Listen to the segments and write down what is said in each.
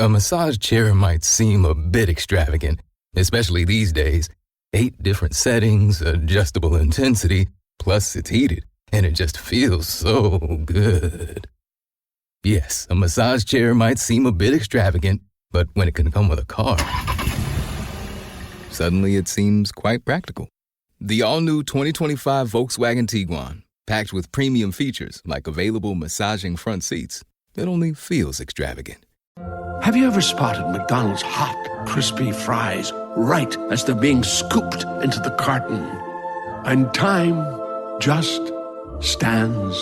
A massage chair might seem a bit extravagant, especially these days. 8 different settings, adjustable intensity, plus it's heated, and it just feels so good. Yes, a massage chair might seem a bit extravagant, but when it can come with a car, suddenly it seems quite practical. The all-new 2025 Volkswagen Tiguan, packed with premium features like available massaging front seats, it only feels extravagant. Have you ever spotted McDonald's hot, crispy fries right as they're being scooped into the carton? And time just stands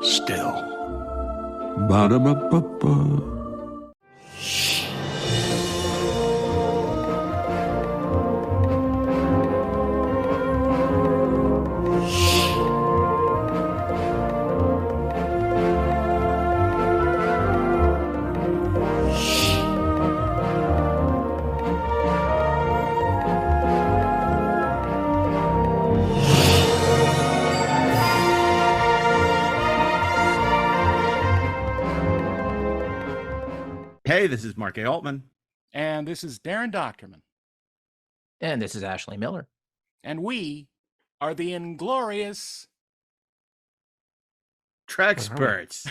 still. Ba-da-ba-ba-ba. Hey, this is Mark A. Altman. And this is DAREN DOCHTERMAN. And this is Ashley Miller. And we are the Inglorious Treksperts.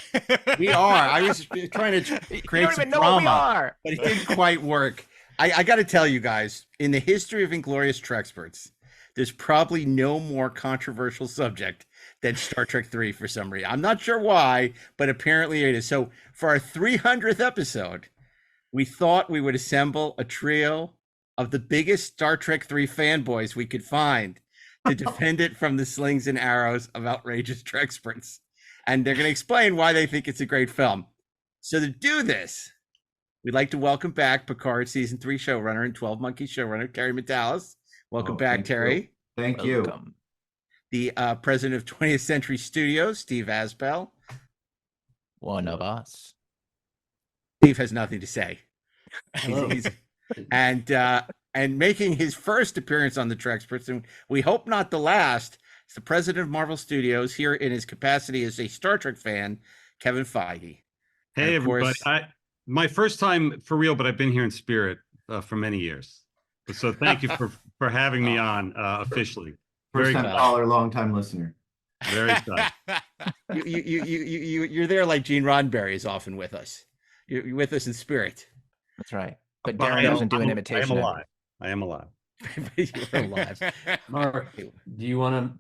We are. I was trying to create some drama, but it didn't quite work. I got to tell you guys, in the history of Inglorious Treksperts, there's probably no more controversial subject than Star Trek 3 for some reason. I'm not sure why, but apparently it is. So for our 300th episode, we thought we would assemble a trio of the biggest Star Trek 3 fanboys we could find to defend it from the slings and arrows of outrageous Treksperts. And they're going to explain why they think it's a great film. So to do this, we'd like to welcome back Picard Season 3 showrunner and 12 Monkeys showrunner, Terry Matalas. Welcome back, Terry. Thank you. The president of 20th Century Studios, Steve Asbell. One of us. Steve has nothing to say. And making his first appearance on the Treksperts, and we hope not the last, is the president of Marvel Studios, here in his capacity as a Star Trek fan, Kevin Feige. Hey, everybody. My first time for real, but I've been here in spirit for many years. So thank you for having me on officially. First time caller, long time listener. Very excited. You're there like Gene Roddenberry is often with us. You're with us in spirit. That's right. But Darren doesn't do an imitation. I am alive. You're alive. Mark, do you want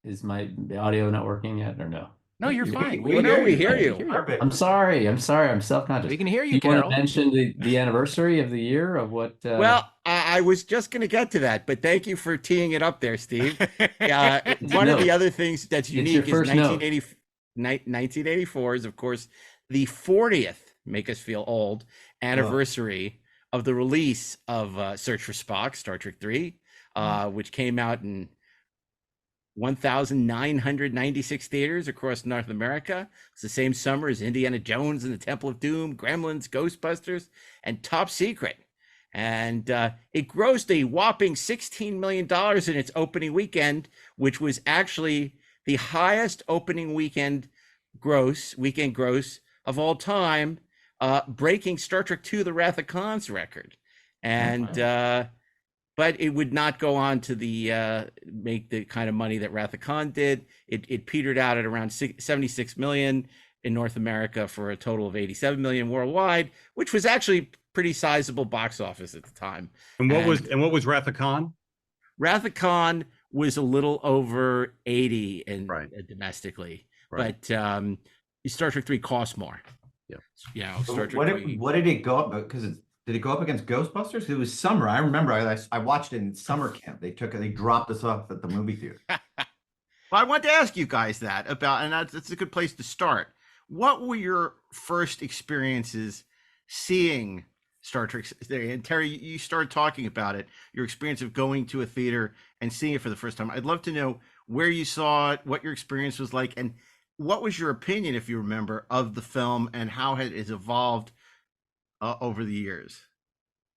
to? Is my audio not working yet, or no? No, you're fine. We hear you. I'm sorry. I'm self-conscious. We can hear you, Do you want to mention the anniversary of the year of what? Well, I was just going to get to that, but thank you for teeing it up there, Steve. One of the other things that's unique is 1984 is, of course, the 40th, make us feel old, anniversary of the release of Search for Spock, Star Trek 3, which came out in 1,996 theaters across North America. It's the same summer as Indiana Jones and the Temple of Doom, Gremlins, Ghostbusters, and Top Secret. And it grossed a whopping $16 million in its opening weekend, which was actually the highest opening weekend gross of all time, breaking Star Trek II: The Wrath of Khan's record. And but it would not go on to make the kind of money that Wrath of Khan did. It petered out at around 76 million in North America for a total of 87 million worldwide, which was actually pretty sizable box office at the time. And what was Wrath of Khan? Wrath of Khan was a little over 80 domestically, but Star Trek 3 cost more. Yeah. Star Trek 3. What did it go up? Because did it go up against Ghostbusters? It was summer. I remember I watched it in summer camp. They dropped us off at the movie theater. Well, I want to ask you guys that about, and that's a good place to start. What were your first experiences seeing Star Trek? And Terry, you started talking about it, your experience of going to a theater and seeing it for the first time. I'd love to know where you saw it, what your experience was like, and what was your opinion, if you remember, of the film and how it has evolved over the years.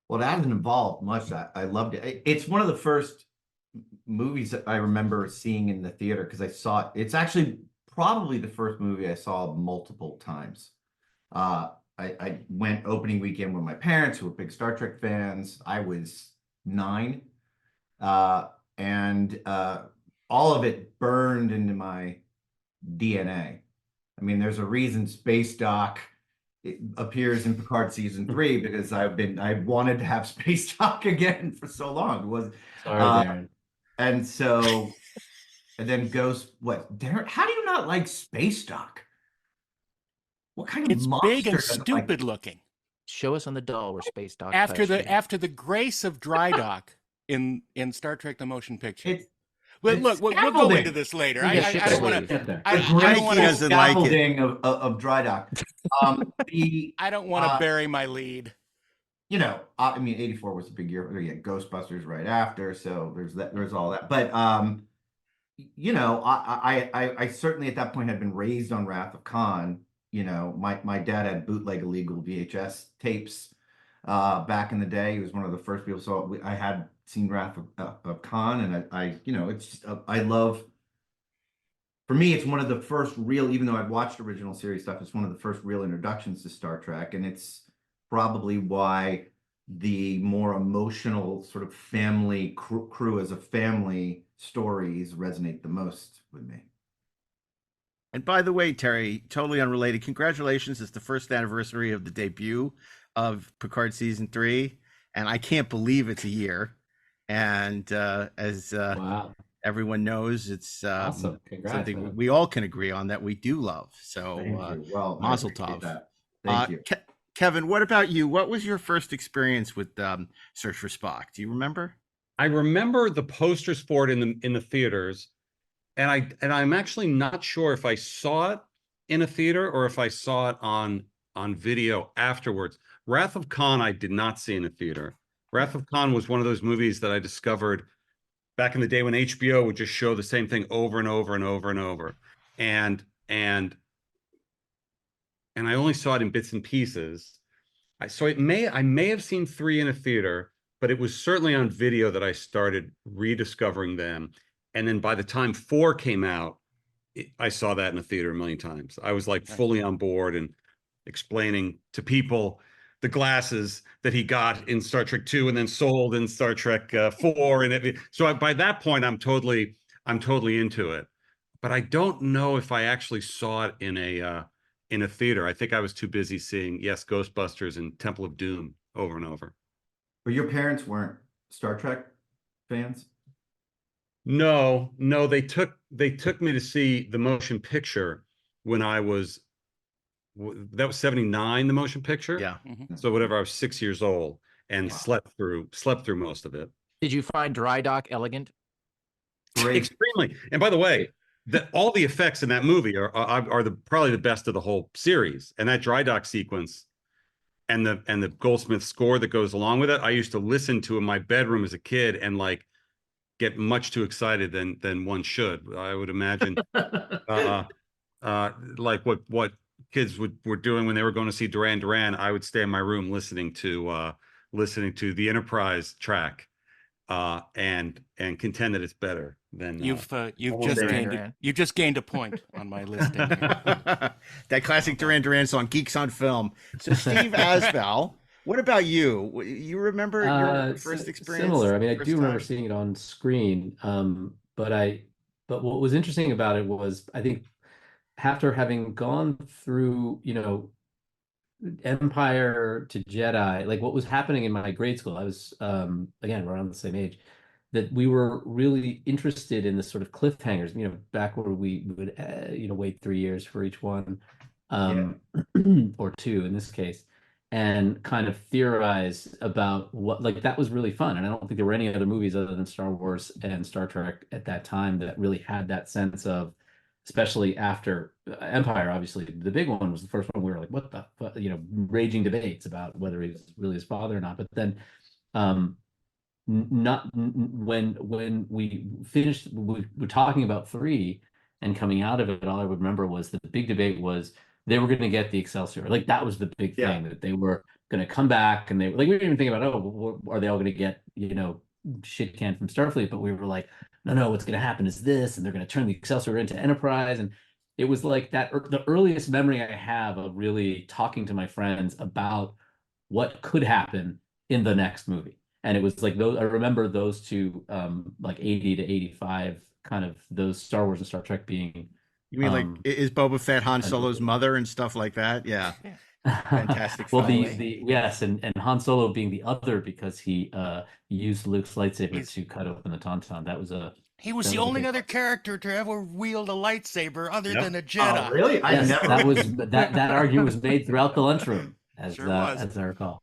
Well, it hasn't evolved much. I loved it. It's one of the first movies that I remember seeing in the theater because I saw it. It's actually probably the first movie I saw multiple times. I I went opening weekend with my parents, who were big Star Trek fans. I was 9, and all of it burned into my DNA. I mean, there's a reason Space Doc appears in Picard season 3, because I wanted to have Space Doc again for so long. It was Sorry, Darren. And so, and then Darren, how do you not like Space Doc? What kind of It's monster big and doesn't stupid like... looking. Show us on the doll where Space Doc After touched you. the grace of Dry Dock in Star Trek: The Motion Picture. Well, look, we'll go into this later. I don't want to. I don't want to. Scaffolding of Dry Dock. I don't want to bury my lead. You know, I mean, 84 was a big year. We had Ghostbusters right after, so there's all that. But you know, I certainly at that point had been raised on Wrath of Khan. You know, my dad had bootleg illegal VHS tapes back in the day. He was one of the first people. So I had seen Wrath of Khan, and I you know, it's just, I love. For me, it's one of the first real, even though I've watched original series stuff, it's one of the first real introductions to Star Trek, and it's probably why the more emotional sort of family crew as a family stories resonate the most with me. And by the way, Terry, totally unrelated, congratulations. It's the first anniversary of the debut of Picard season 3. And I can't believe it's a year. And as Wow. everyone knows, it's Awesome. Congrats, something man. we all can agree on that we do love. So Thank you. Well, I Mazel appreciate tov. that. Thank you. Kevin, what about you? What was your first experience with Search for Spock? Do you remember? I remember the posters for it in the theaters, and I'm actually not sure if I saw it in a theater or if I saw it on video afterwards. Wrath of Khan I did not see in a theater. Wrath of Khan was one of those movies that I discovered back in the day when HBO would just show the same thing over and over and over and over, and I only saw it in bits and pieces. I may have seen 3 in a theater, but it was certainly on video that I started rediscovering them. And then by the time 4 came out, I saw that in a theater a million times. I was like fully on board and explaining to people the glasses that he got in Star Trek 2 and then sold in Star Trek 4. And so by that point, I'm totally into it. But I don't know if I actually saw it in a theater. I think I was too busy seeing, Ghostbusters and Temple of Doom over and over. But your parents weren't Star Trek fans? No, they took me to see the motion picture when I was, that was 79, the motion picture. Yeah. So whatever, I was 6 years old and slept through most of it. Did you find Dry Dock elegant? Great. Extremely. And by the way, all the effects in that movie are probably the best of the whole series. And that Dry Dock sequence and the Goldsmith score that goes along with it, I used to listen to in my bedroom as a kid and like get much too excited than one should. I would imagine like what kids were doing when they were going to see Duran Duran. I would stay in my room listening to the Enterprise track and contend that it's better than you've just gained a point on my listing. That classic Duran Duran song, Geeks on Film. So Steve Asbell, what about you? You remember your first experience? Similar. I mean, I do remember time? seeing it on screen. But what was interesting about it was, I think after having gone through, you know, Empire to Jedi, like what was happening in my grade school, I was again around the same age, that we were really interested in this sort of cliffhangers, you know, back where we would wait 3 years for each one, or 2 in this case, and kind of theorize about what, like, that was really fun. And I don't think there were any other movies other than Star Wars and Star Trek at that time that really had that sense of, especially after Empire. Obviously the big one was the first one. We were like, what the fuck, you know, raging debates about whether he was really his father or not. But then not when we finished, we were talking about 3 and coming out of it, all I would remember was that the big debate was they were going to get the Excelsior. Like that was the big thing, that they were going to come back, and they, like, we didn't even think about, oh, are they all going to get, you know, shit canned from Starfleet? But we were like, no, what's going to happen is this, and they're going to turn the Excelsior into Enterprise. And it was like that. The earliest memory I have of really talking to my friends about what could happen in the next movie. And it was like those, I remember those two, like 80 to 85, kind of those Star Wars and Star Trek being. You mean like, is Boba Fett Han Solo's mother and stuff like that? Yeah. Fantastic. Well, yes, and Han Solo being the other because he used Luke's lightsaber to cut open the tauntaun. That was a. He was the only other character to ever wield a lightsaber other than a Jedi. Oh, really? Yes, that was that argument was made throughout the lunchroom, as I recall.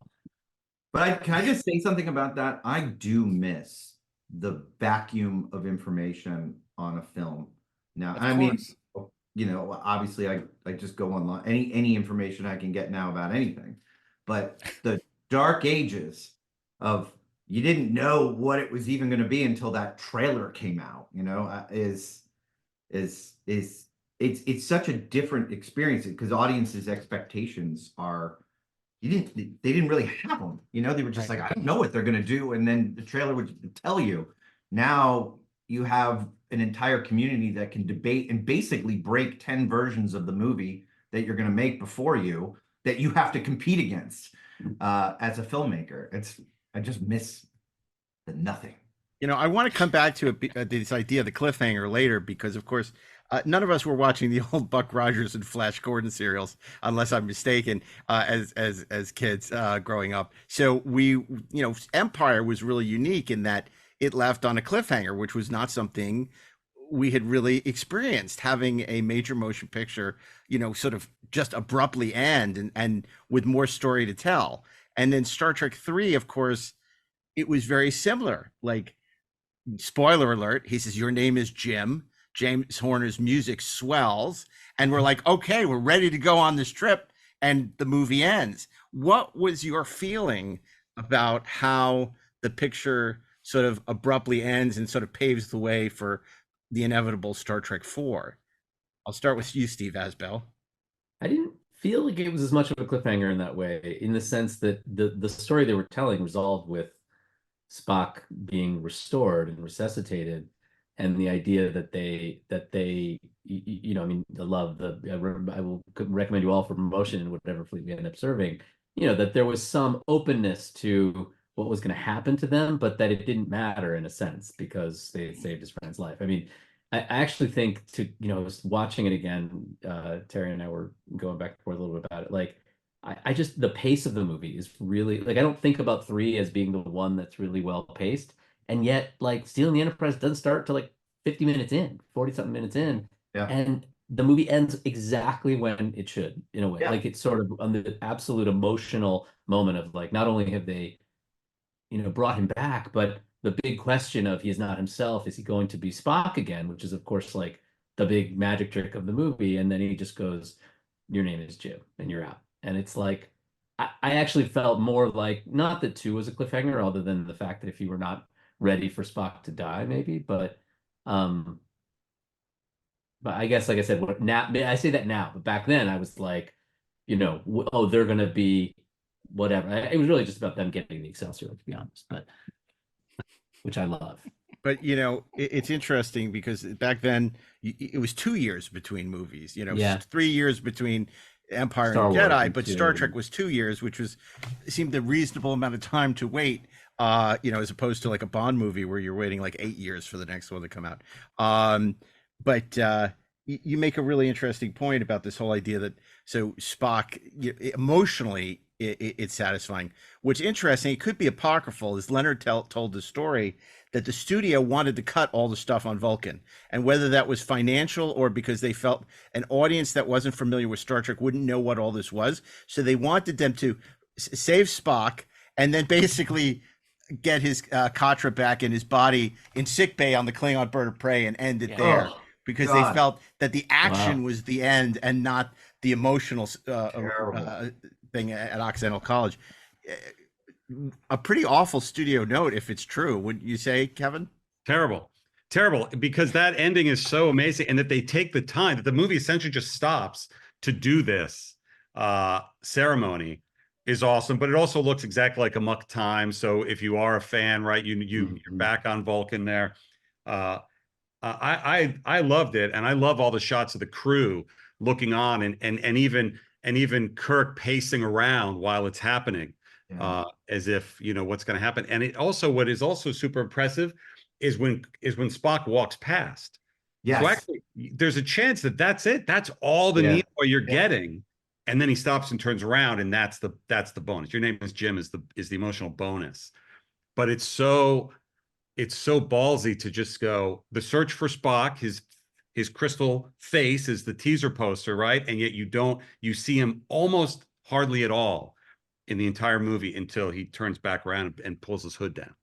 But can I just say something about that? I do miss the vacuum of information on a film. Now, I mean, you know, obviously I just go online, any information I can get now about anything. But the dark ages of you didn't know what it was even going to be until that trailer came out, you know, it's such a different experience because audiences' expectations are, they didn't really have them, you know, they were just like, I don't know what they're going to do. And then the trailer would tell you. Now you have an entire community that can debate and basically break 10 versions of the movie that you're going to make before you that you have to compete against as a filmmaker. I just miss the nothing. You know, I want to come back to this idea of the cliffhanger later because, of course, none of us were watching the old Buck Rogers and Flash Gordon serials, unless I'm mistaken, as kids growing up. So Empire was really unique in that it left on a cliffhanger, which was not something we had really experienced, having a major motion picture, you know, sort of just abruptly end and with more story to tell. And then Star Trek 3, of course, it was very similar. Like, spoiler alert, he says, your name is Jim. James Horner's music swells. And we're like, okay, we're ready to go on this trip. And the movie ends. What was your feeling about how the picture sort of abruptly ends and sort of paves the way for the inevitable Star Trek 4? I'll start with you, Steve Asbell. I didn't feel like it was as much of a cliffhanger in that way, in the sense that the story they were telling resolved with Spock being restored and resuscitated, and the idea that they you know, I mean, I will recommend you all for promotion in whatever fleet we end up serving, you know, that there was some openness to what was going to happen to them, but that it didn't matter in a sense because they had saved his friend's life. I mean, I actually think I was watching it again, Terry and I were going back and forth a little bit about it. Like, I just, the pace of the movie is really, like, I don't think about 3 as being the one that's really well paced. And yet, like, Stealing the Enterprise doesn't start till like 50 minutes in, 40 something minutes in. Yeah. And the movie ends exactly when it should, in a way. Yeah. Like, it's sort of on the absolute emotional moment of, like, not only have they, you know, brought him back, but the big question of he is not himself, is he going to be Spock again, which is, of course, like the big magic trick of the movie. And then he just goes, your name is Jim, and you're out. And it's like, I actually felt more like, not that 2 was a cliffhanger, other than the fact that if you were not ready for Spock to die, maybe, but I guess, like I said, now I say that now, but back then I was like, you know, oh, they're going to be whatever. It was really just about them getting the Excelsior, to be honest, but which I love. But, you know, it's interesting because back then it was 2 years between movies, you know, 3 years between Empire and Jedi, but Star Trek was 2 years, which seemed a reasonable amount of time to wait, you know, as opposed to like a Bond movie where you're waiting like 8 years for the next one to come out. But you make a really interesting point about this whole idea that, so Spock, emotionally, it's satisfying. What's interesting, it could be apocryphal, is Leonard told the story that the studio wanted to cut all the stuff on Vulcan, and whether that was financial or because they felt an audience that wasn't familiar with Star Trek wouldn't know what all this was, so they wanted them to save Spock and then basically get his Katra back in his body in sickbay on the Klingon bird of prey and end it there, because they felt that the action was the end and not the emotional thing at Occidental College. A pretty awful studio note, if it's true, wouldn't you say, Kevin? Terrible, because that ending is so amazing, and that they take the time, that the movie essentially just stops to do this ceremony is awesome. But it also looks exactly like Amok Time. So if you are a fan, right, you're back on Vulcan there. I loved it, and I love all the shots of the crew looking on, and even Kirk pacing around while it's happening, as if what's going to happen. And it also, what is also super impressive is when Spock walks past. Yes. So actually, there's a chance that that's it. That's all the Nimoy you're getting, and then he stops and turns around, and that's the bonus. Your name is Jim is the emotional bonus, but it's so ballsy to just go, the search for Spock, his crystal face is the teaser poster, right? And yet you see him almost hardly at all in the entire movie until he turns back around and pulls his hood down.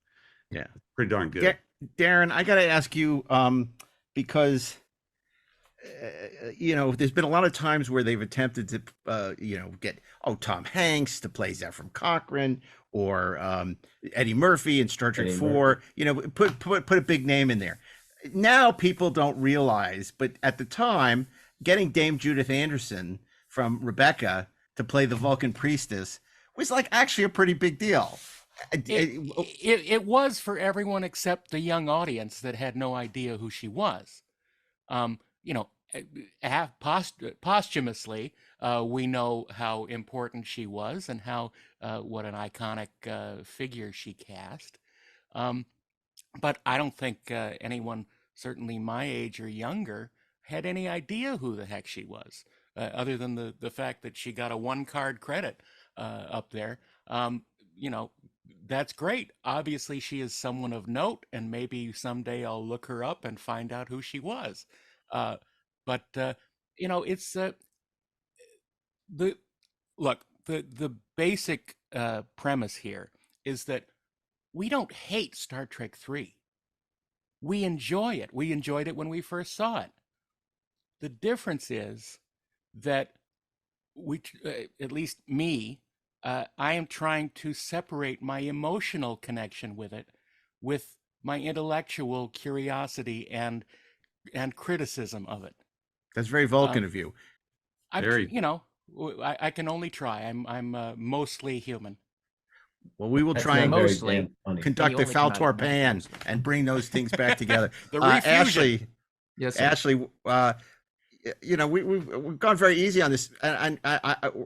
Yeah, pretty darn good. Darren, I got to ask you, because there's been a lot of times where they've attempted to get Tom Hanks to play Zefram Cochrane, or Eddie Murphy in Star Trek 4, put a big name in there. Now people don't realize, but at the time, getting Dame Judith Anderson from Rebecca to play the Vulcan priestess was like actually a pretty big deal. It was for everyone except the young audience that had no idea who she was. Posthumously, we know how important she was and how what an iconic figure she cast. But I don't think anyone, certainly my age or younger, had any idea who the heck she was, other than the fact that she got a 1-card credit up there. That's great. Obviously, she is someone of note, and maybe someday I'll look her up and find out who she was. But it's the basic premise here is that we don't hate Star Trek 3. We enjoy it. We enjoyed it when we first saw it. The difference is that at least me, I am trying to separate my emotional connection with it with my intellectual curiosity and criticism of it. That's very Vulcan of you. I can only try. I'm mostly human. Well, we will try and mostly conduct a Faltor Pan and bring those things back together. Ashley, yes, sir. Ashley, we've gone very easy on this, and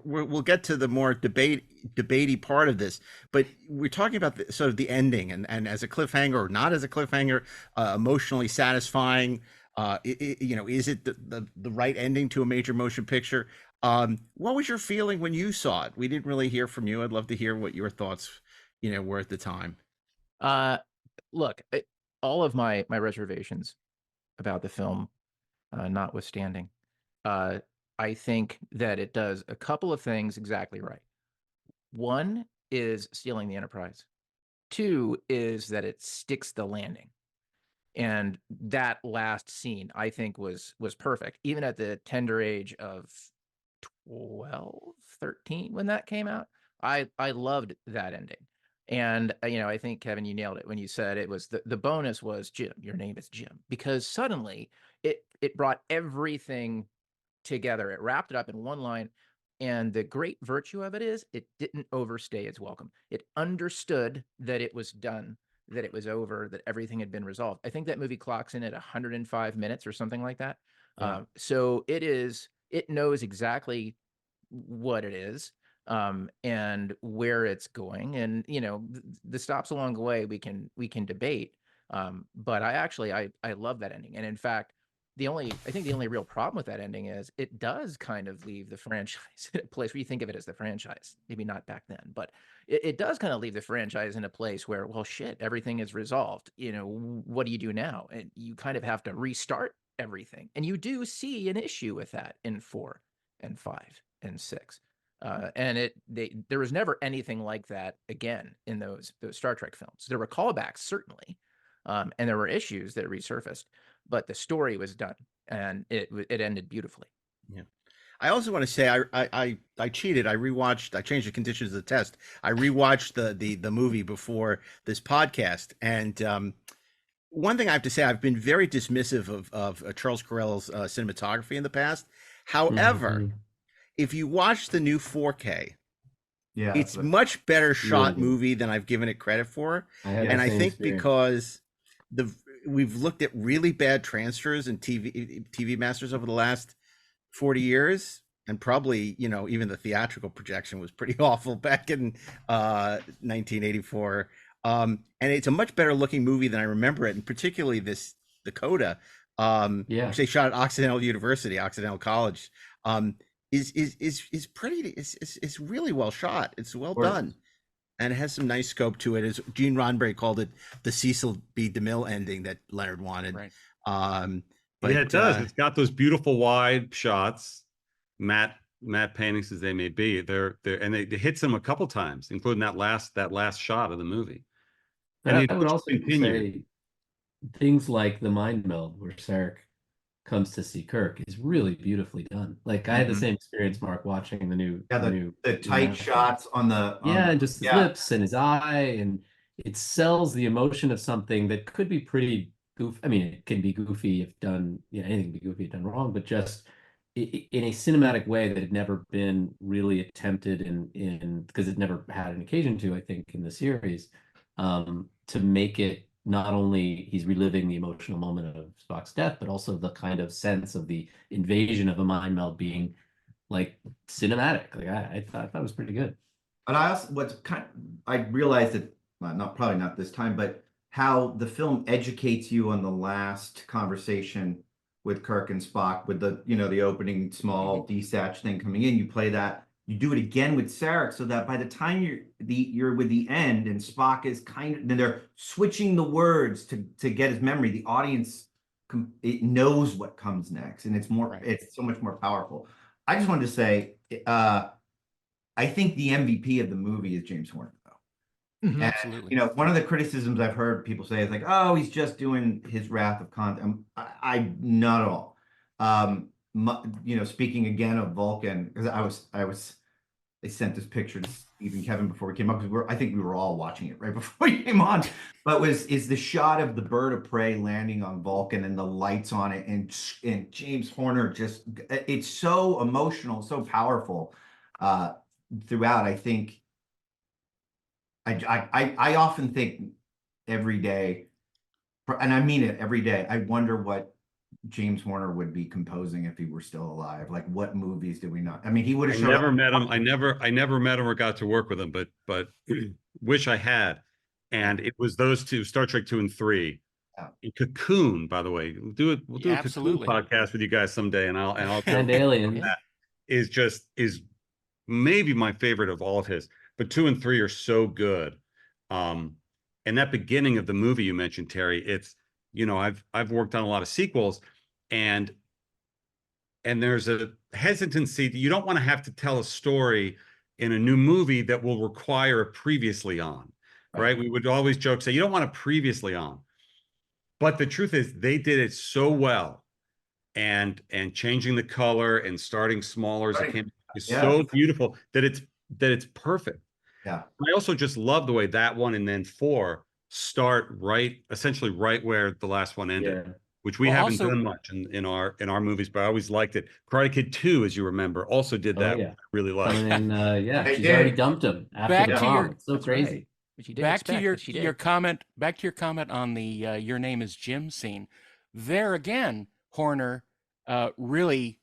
we'll get to the more debatey part of this. But we're talking about sort of the ending, and as a cliffhanger or not as a cliffhanger, emotionally satisfying. Is it the right ending to a major motion picture? What was your feeling when you saw it? We didn't really hear from you. I'd love to hear what your thoughts, were at the time. Look, all of my reservations about the film notwithstanding, I think that it does a couple of things exactly right. One is stealing the Enterprise. Two is that it sticks the landing. And that last scene, I think, was perfect, even at the tender age of 12, 13 when that came out. I loved that ending. And, I think, Kevin, you nailed it when you said it was the bonus was Jim, your name is Jim, because suddenly it brought everything together. It wrapped it up in one line. And the great virtue of it is it didn't overstay its welcome. It understood that it was done, that it was over, that everything had been resolved. I think that movie clocks in at 105 minutes or something like that. Yeah. So it knows exactly what it is, and where it's going. And, the stops along the way we can debate. But I love that ending. And in fact, I think the only real problem with that ending is it does kind of leave the franchise in a place where you think of it as the franchise, maybe not back then, but it does kind of leave the franchise in a place where, well, shit, everything is resolved. What do you do now? And you kind of have to restart everything. And you do see an issue with that in 4 and 5 and 6. And there was never anything like that again in those Star Trek films. There were callbacks, certainly, and there were issues that resurfaced, but the story was done, and it ended beautifully. Yeah. I also want to say I cheated. I changed the conditions of the test. I rewatched the movie before this podcast, and one thing I have to say, I've been very dismissive of Charles Correll's cinematography in the past. However, if you watch the new 4K, it's much better shot movie than I've given it credit for. And I think because we've looked at really bad transfers and TV masters over the last 40 years, and probably, you know, even the theatrical projection was pretty awful back in 1984. And it's a much better looking movie than I remember it, and particularly this Dakota, which they shot at Occidental University, Occidental College, is pretty. It's really well shot. It's well done, and it has some nice scope to it. As Gene Roddenberry called it, the Cecil B. DeMille ending that Leonard wanted. Right. But yeah, it does. It's got those beautiful wide shots, matte paintings as they may be. They're and they hits them a couple times, including that last shot of the movie. And I would also say things like the mind meld where Sarek comes to see Kirk is really beautifully done. Like I had the same experience, Mark, watching the tight shots on the and just the lips and his eye, and it sells the emotion of something that could be pretty goofy. I mean, it can be goofy if done, anything can be goofy if done wrong, but just in a cinematic way that had never been really attempted in because it never had an occasion to, I think, in the series, to make it not only he's reliving the emotional moment of Spock's death, but also the kind of sense of the invasion of a mind meld being like cinematic. Like I thought it was pretty good. And I also I realized that probably not this time, but how the film educates you on the last conversation with Kirk and Spock, with the opening small desatch thing coming in. You play that, you do it again with Sarek, so that by the time you're with the end and Spock is then they're switching the words to get his memory. The audience it knows what comes next, and it's more it's so much more powerful. I just wanted to say, I think the MVP of the movie is James Horner. And, absolutely. One of the criticisms I've heard people say is like, oh, he's just doing his Wrath of Khan. I not at all. Speaking again of Vulcan, because they sent this picture to Steve and Kevin before we came up, because I think we were all watching it right before we came on. But is the shot of the bird of prey landing on Vulcan and the lights on it, and James Horner it's so emotional, so powerful throughout. I think. I often think every day, and I mean it every day, I wonder what James Horner would be composing if he were still alive. Like, what movies did we not? I mean, he would have shown never met him. I never met him or got to work with him, but wish I had. And it was those two, Star Trek 2 and 3. And Cocoon, by the way. We'll do a Cocoon podcast with you guys someday, and I'll and Alien. That is maybe my favorite of all of his. But 2 and 3 are so good. And that beginning of the movie you mentioned, Terry, it's, I've worked on a lot of sequels, and there's a hesitancy that you don't want to have to tell a story in a new movie that will require a previously on, right? We would always joke, say, you don't want a previously on. But the truth is they did it so well, and changing the color and starting smaller as it came is so beautiful that it's perfect. Yeah. I also just love the way that one and then 4 start essentially right where the last one ended, which we haven't done much in our movies, but I always liked it. Karate Kid 2, as you remember, also did that. I really liked. And she's already dumped him after the bomb. It's so crazy. Back to your comment on the "Your Name Is Jim" scene. There again, Horner really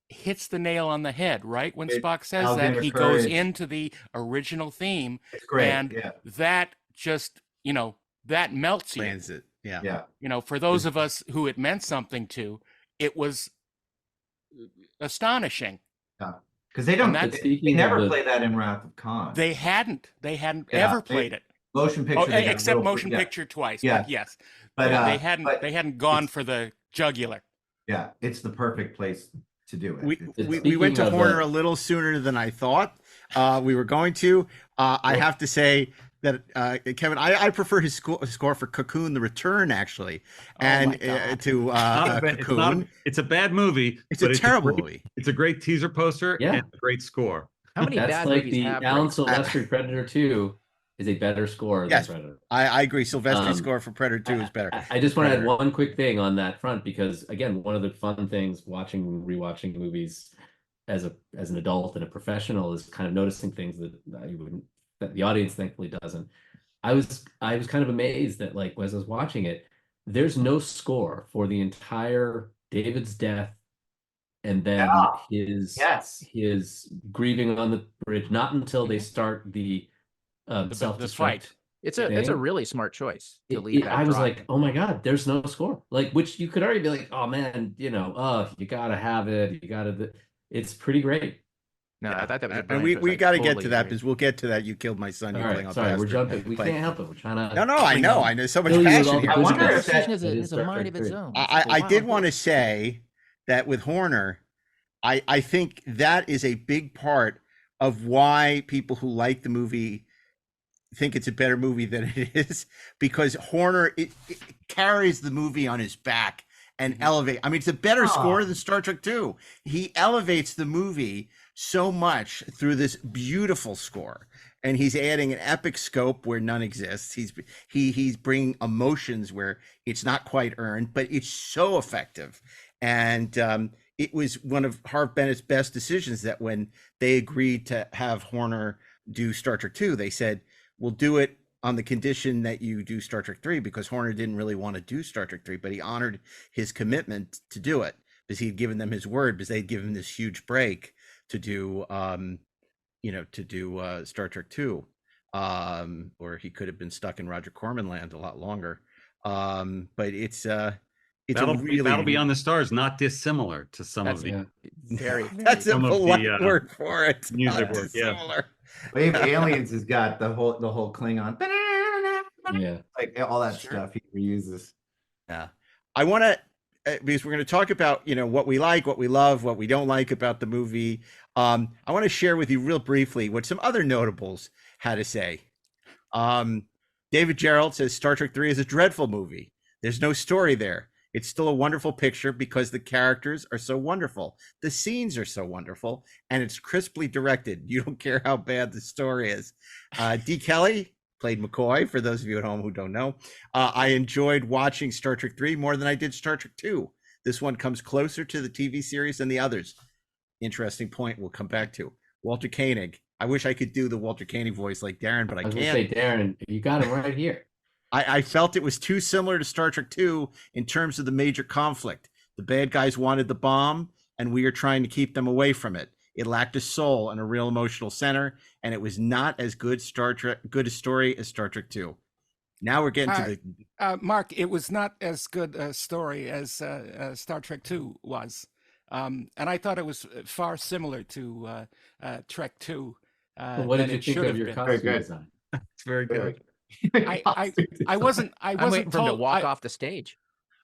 hits the nail on the head, right? When Spock says that, he goes into the original theme, and that just, that melts you. Lands it. For those of us who it meant something to, it was astonishing. Yeah, because they never play that in Wrath of Khan. They hadn't ever played it. Motion picture, except motion picture twice. Yeah. But yes, but they hadn't gone for the jugular. Yeah, it's the perfect place to do it. We went to Horner a little sooner than I thought we were going to. I have to say that Kevin, I prefer his score for Cocoon: The Return, actually, and to Cocoon. It's a bad movie. It's a terrible movie. It's a great teaser poster and a great score. How many bad movies have Alan Silvestri Predator 2 is a better score than Predator. I agree. Silvestri's score for Predator 2 is better. I just want to add one quick thing on that front, because again, one of the fun things rewatching movies as an adult and a professional is kind of noticing things that the audience thankfully doesn't. I was kind of amazed that, like, as I was watching it, there's no score for the entire David's death and then his grieving on the bridge, not until they start the self-destruct fight. It's a really smart choice to leave that I was dry. like, oh my God, there's no score. Like, which you could already be like, oh man, you gotta have it. It's pretty great. No, I thought that was a and we got to get to that because we'll get to that. You killed my son. All right, sorry, we're jumping. We can't help it. We're trying to. No, I know. So much passion here. I wonder if that is a mind of its own. I did want to say that with Horner, I think that is a big part of why people who like the movie think it's a better movie than it is, because Horner it carries the movie on his back and elevate. I mean, it's a better score than Star Trek 2. He elevates the movie so much through this beautiful score, and he's adding an epic scope where none exists. He's bringing emotions where it's not quite earned, but it's so effective. And it was one of Harv Bennett's best decisions that when they agreed to have Horner do Star Trek 2, they said, we'll do it on the condition that you do Star Trek 3, because Horner didn't really want to do Star Trek 3, but he honored his commitment to do it because he'd given them his word, because they'd given him this huge break to do, Star Trek 2, or he could have been stuck in Roger Corman land a lot longer. But it's Battle Beyond the Stars, not dissimilar to some of the very. That's a polite word for it. Music work, yeah. Wave Aliens has got the whole Klingon, like all that stuff he reuses. Yeah, I want to because we're going to talk about what we like, what we love, what we don't like about the movie. I want to share with you real briefly what some other notables had to say. David Gerald says Star Trek 3 is a dreadful movie. There's no story there. It's still a wonderful picture because the characters are so wonderful. The scenes are so wonderful, and it's crisply directed. You don't care how bad the story is. D. Kelly played McCoy, for those of you at home who don't know. I enjoyed watching Star Trek 3 more than I did Star Trek 2. This one comes closer to the TV series than the others. Interesting point we'll come back to. Walter Koenig. I wish I could do the Walter Koenig voice like Darren, but I can't. Say, Darren, you got it right here. I felt it was too similar to Star Trek 2 in terms of the major conflict. The bad guys wanted the bomb, and we are trying to keep them away from it. It lacked a soul and a real emotional center, and it was not as good a story as Star Trek 2. Now we're getting to the Mark. It was not as good a story as Star Trek 2 was, and I thought it was far similar to Trek 2. What did you think of your costume design? It's very good. I wasn't waiting for him to walk off the stage.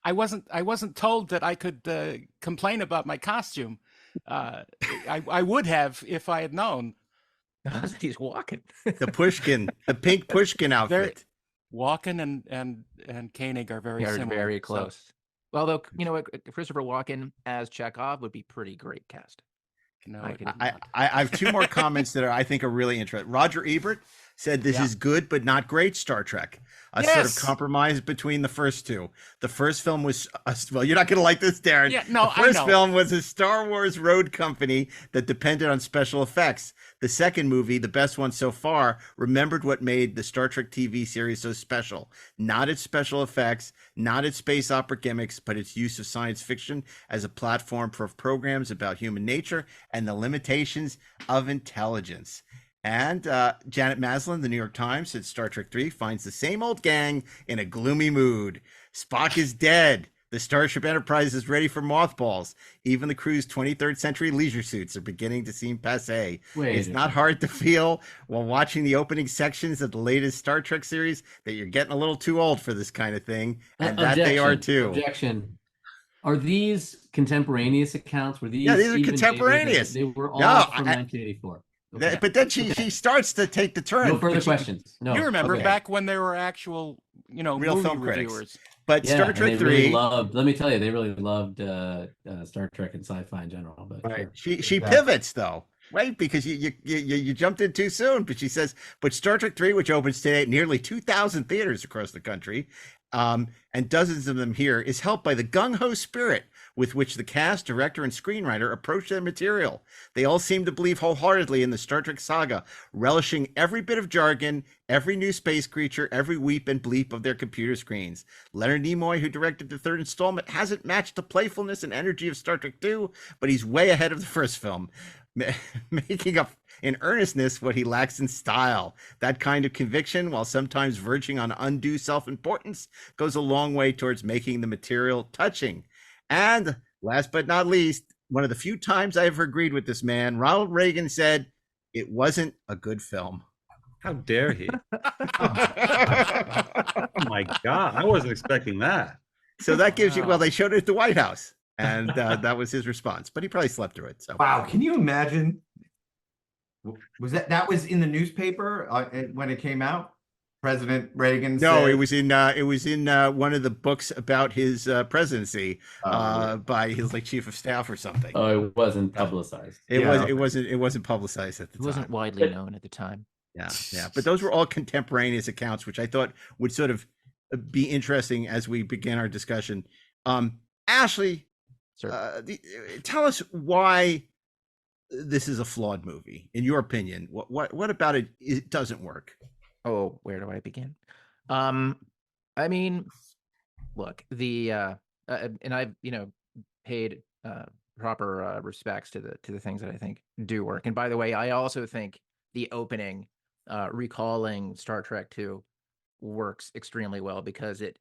I wasn't told that I could complain about my costume. I would have if I had known. He's walking. The pink Pushkin outfit. Walken and Koenig are very similar. Very close. So. Although Christopher Walken as Chekhov would be pretty great cast. No, I have two more comments that I think are really interesting. Roger Ebert said this is good but not great Star Trek. Sort of compromise between the first two. The first film was, well, you're not going to like this, Darren. Yeah, no, the first film was a Star Wars road company that depended on special effects. The second movie, the best one so far, remembered what made the Star Trek TV series so special. Not its special effects, not its space opera gimmicks, but its use of science fiction as a platform for programs about human nature and the limitations of intelligence. And Janet Maslin, the New York Times, said Star Trek 3 finds the same old gang in a gloomy mood. Spock is dead. The Starship Enterprise is ready for mothballs. Even the crew's 23rd century leisure suits are beginning to seem passé. It's not hard to feel while watching the opening sections of the latest Star Trek series that you're getting a little too old for this kind of thing. And that they are too. Objection. Are these contemporaneous accounts? Were these? Yeah, these are contemporaneous. They were all from 1984. Okay. But then she starts to take the turn. No further questions. No. You remember back when there were actual, real movie film reviewers. critics. But Star Trek 3 let me tell you, they really loved Star Trek and sci-fi in general. But right. She pivots though, right? Because you jumped in too soon. But she says, but Star Trek 3, which opens today at nearly 2,000 theaters across the country, and dozens of them here, is helped by the gung-ho spirit with which the cast, director, and screenwriter approached their material. They all seem to believe wholeheartedly in the Star Trek saga, relishing every bit of jargon, every new space creature, every weep and bleep of their computer screens. Leonard Nimoy, who directed the third installment, hasn't matched the playfulness and energy of Star Trek II, but he's way ahead of the first film, making up in earnestness what he lacks in style. That kind of conviction, while sometimes verging on undue self-importance, goes a long way towards making the material touching. And last but not least, one of the few times I ever agreed with this man, Ronald Reagan said, "It wasn't a good film." How dare he? Oh my God. I wasn't expecting that. So that gives you, well, they showed it at the White House, and that was his response, but he probably slept through it. So wow, can you imagine? Was that was in the newspaper when it came out? President Reagan No, said... it was in one of the books about his presidency by his like chief of staff or something. Oh, it wasn't publicized. It wasn't publicized at the time. It wasn't widely known at the time. Yeah. But those were all contemporaneous accounts, which I thought would sort of be interesting as we begin our discussion. Ashley, tell us why this is a flawed movie, in your opinion. What about it doesn't work? Oh, where do I begin? I mean, look, the and I've paid proper respects to the things that I think do work. And by the way, I also think the opening, recalling Star Trek II, works extremely well because it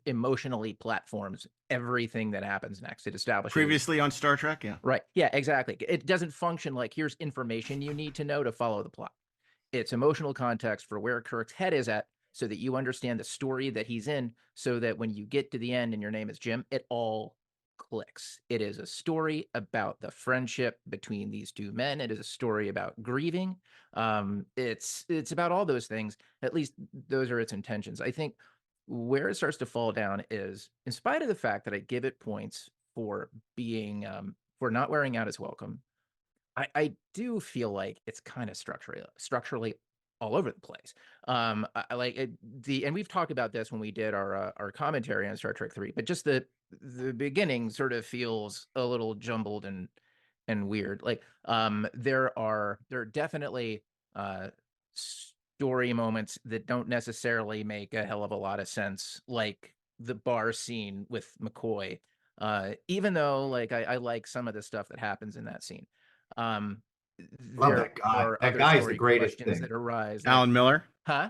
emotionally platforms everything that happens next. It establishes Previously on Star Trek, yeah. Right. Yeah, exactly. It doesn't function like here's information you need to know to follow the plot. It's emotional context for where Kirk's head is at so that you understand the story that he's in, so that when you get to the end and your name is Jim, it all clicks. It is a story about the friendship between these two men. It is a story about grieving. It's about all those things. At least those are its intentions. I think where it starts to fall down is, in spite of the fact that I give it points for being for not wearing out its welcome, I do feel like it's kind of structurally all over the place. I like and we've talked about this when we did our commentary on Star Trek 3, but just the beginning sort of feels a little jumbled and weird. Like there are definitely story moments that don't necessarily make a hell of a lot of sense, like the bar scene with McCoy. Even though like I like some of the stuff that happens in that scene. Love that guy. That guy's the greatest thing. That arise. Alan Miller? Huh?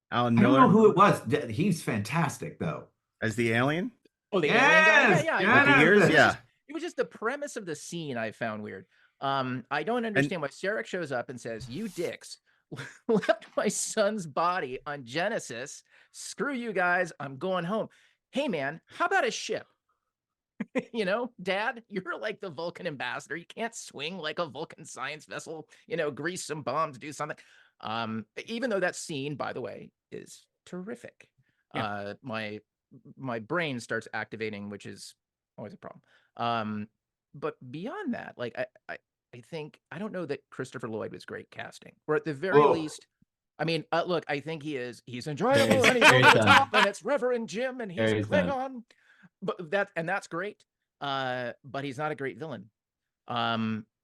Alan I Miller? don't know who it was. He's fantastic, though. As the alien? Oh, the alien guy? Yeah. It was just the premise of the scene I found weird. I don't understand why Sarek shows up and says, "You dicks left my son's body on Genesis. Screw you guys. I'm going home." Hey, man, how about a ship? Dad, you're like the Vulcan ambassador. You can't swing like a Vulcan science vessel, grease some bombs, do something. Even though that scene, by the way, is terrific. Yeah. My brain starts activating, which is always a problem. But beyond that, like I think, I don't know that Christopher Lloyd was great casting, or at the very least, I mean, look, I think he's enjoyable and he's over the top, and it's Reverend Jim and he's a Klingon. But that's great. But he's not a great villain.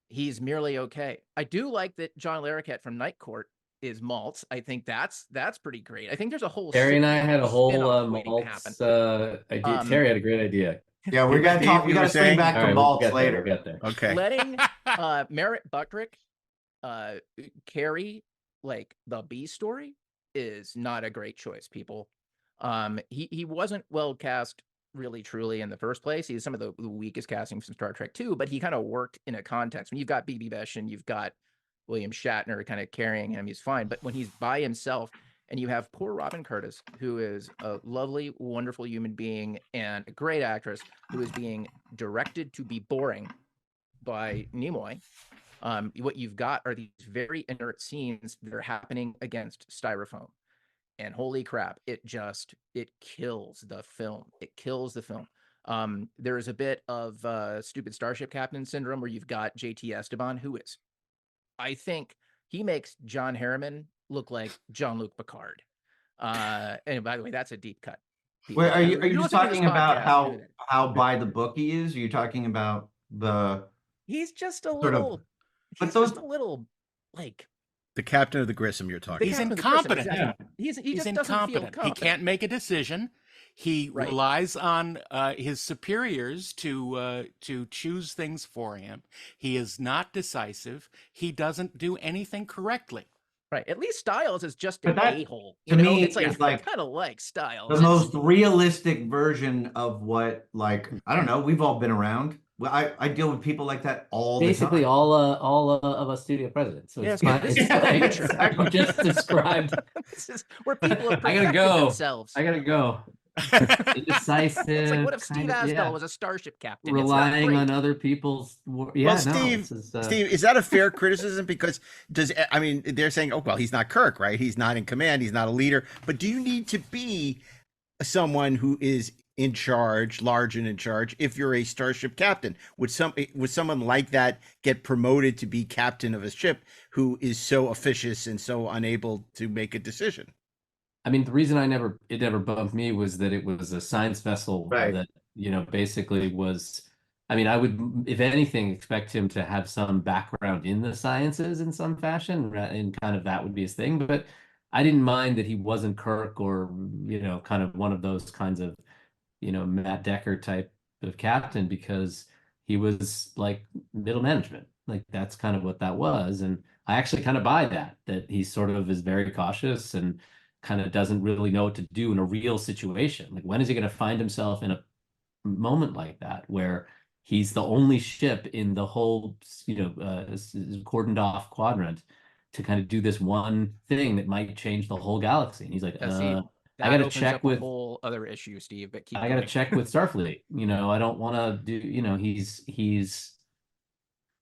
He's merely okay. I do like that John Larroquette from Night Court is Maltz. I think that's pretty great. I think there's a whole Terry and I had a whole Maltz idea. Terry had a great idea. Yeah, we're gonna talk. We gotta swing back to Maltz later. We'll get there. Okay. Letting Merritt Buttrick carry like the B story is not a great choice, people. He wasn't well cast really truly in the first place. He's some of the weakest casting from Star Trek 2, but he kind of worked in a context. When you've got BB Besh and you've got William Shatner kind of carrying him, he's fine. But when he's by himself and you have poor Robin Curtis, who is a lovely, wonderful human being and a great actress, who is being directed to be boring by Nimoy, what you've got are these very inert scenes that are happening against styrofoam. And holy crap, it kills the film. It kills the film. There is a bit of stupid Starship Captain syndrome where you've got JT Esteban, who is, I think, he makes John Harriman look like Jean-Luc Picard. And by the way, that's a deep cut. Wait, are you You're just listening to this talking about podcast, how by the book he is? Are you talking about the he's just a sort of? little. But He's those just a little like The captain of the Grissom you're talking He's about. incompetent. Exactly. He He's just doesn't feel incompetent. He confident. can't make a decision. He Right. relies on his superiors to choose things for him. He is not decisive. He doesn't do anything correctly. Right. At least Styles is just But an that, a-hole. to You know, me, it's like is like kind of like Styles. the most realistic version of what, like, I don't know, we've all been around. Well, I deal with people like that all Basically, the time. all of us studio presidents. So Yes, it's fine. this It's is fine. exactly. You just described. This is where people have I gotta perfected go. themselves. I gotta go. Indecisive. It's like, what if Steve kinda- Asbell yeah. was a starship captain? It's not Relying great. on other people's yeah. Well, no, Steve, this is, Steve, is that a fair criticism? Because I mean, they're saying, oh, well, he's not Kirk, right? He's not in command. He's not a leader. But do you need to be someone who is in charge, large and in charge, if you're a starship captain? Would someone like that get promoted to be captain of a ship who is so officious and so unable to make a decision? I mean, the reason it never bumped me was that it was a science vessel Right. that, basically was, I mean, I would, if anything, expect him to have some background in the sciences in some fashion, and kind of that would be his thing. But I didn't mind that he wasn't Kirk or, kind of one of those kinds of, Matt Decker type of captain, because he was like middle management. Like that's kind of what that was. And I actually kind of buy that he sort of is very cautious and kind of doesn't really know what to do in a real situation. Like, when is he going to find himself in a moment like that where he's the only ship in the whole, cordoned off quadrant to kind of do this one thing that might change the whole galaxy? And he's like, See, I got to opens check up with a whole other issue, Steve. But keep I got to going. check with Starfleet. I don't want to do.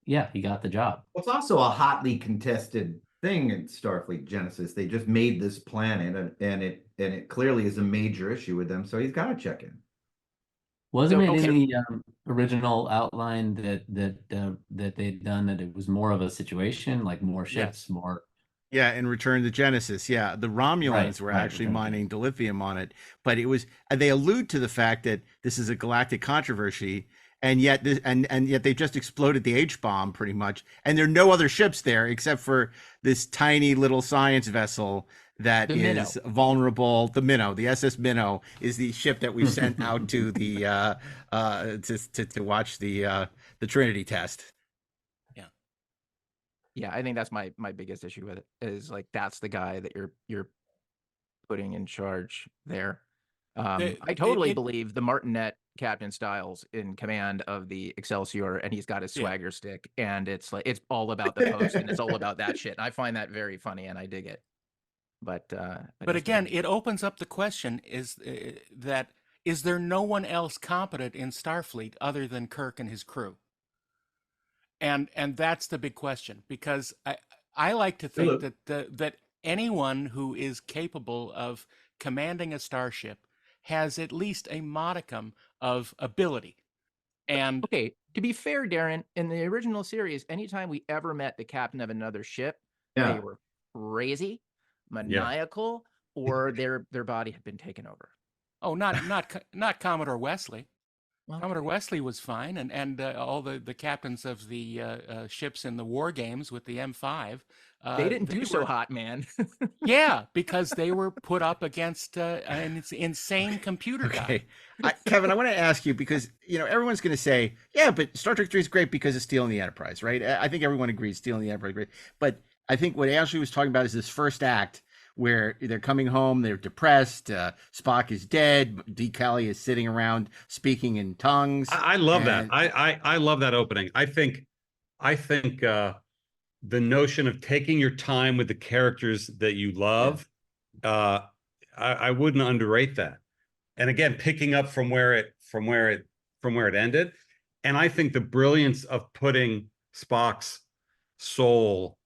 Yeah, he got the job. It's also a hotly contested thing in Starfleet Genesis. They just made this planet, and it clearly is a major issue with them. So he's got to check in. Wasn't So, it okay. in the original outline that they'd done that it was more of a situation, like more ships, more? Yeah, in Return to Genesis, yeah, the Romulans were actually mining dilithium on it, but it was they allude to the fact that this is a galactic controversy, and yet yet they just exploded the H bomb pretty much, and there are no other ships there except for this tiny little science vessel that is vulnerable. The Minnow, the SS Minnow, is the ship that we sent out to the to watch the Trinity test. Yeah, I think that's my biggest issue with it, is like that's the guy that you're putting in charge there. I totally believe the Martinet Captain Styles in command of the Excelsior, and he's got his swagger stick, and it's like it's all about the post and it's all about that shit. And I find that very funny, and I dig it. But again, it opens up the question: is there no one else competent in Starfleet other than Kirk and his crew? And that's the big question, because I like to think that anyone who is capable of commanding a starship has at least a modicum of ability. And okay, to be fair, Darren, in the original series, anytime we ever met the captain of another ship, they were crazy, maniacal, or their body had been taken over. Oh, not Commodore Wesley. Well, Commodore Wesley was fine, and all the captains of the ships in the war games with the M5. They didn't do so hot, man. Yeah, because they were put up against an insane computer guy. Kevin, I want to ask you, because everyone's going to say, yeah, but Star Trek 3 is great because it's stealing the Enterprise, right? I think everyone agrees stealing the Enterprise is great. But I think what Ashley was talking about is this first act, where they're coming home, they're depressed, Spock is dead, D. Kelly is sitting around speaking in tongues. I love that. I love that opening. I think the notion of taking your time with the characters that you love, I wouldn't underrate that. And again, picking up from where it ended. And I think the brilliance of putting Spock's soul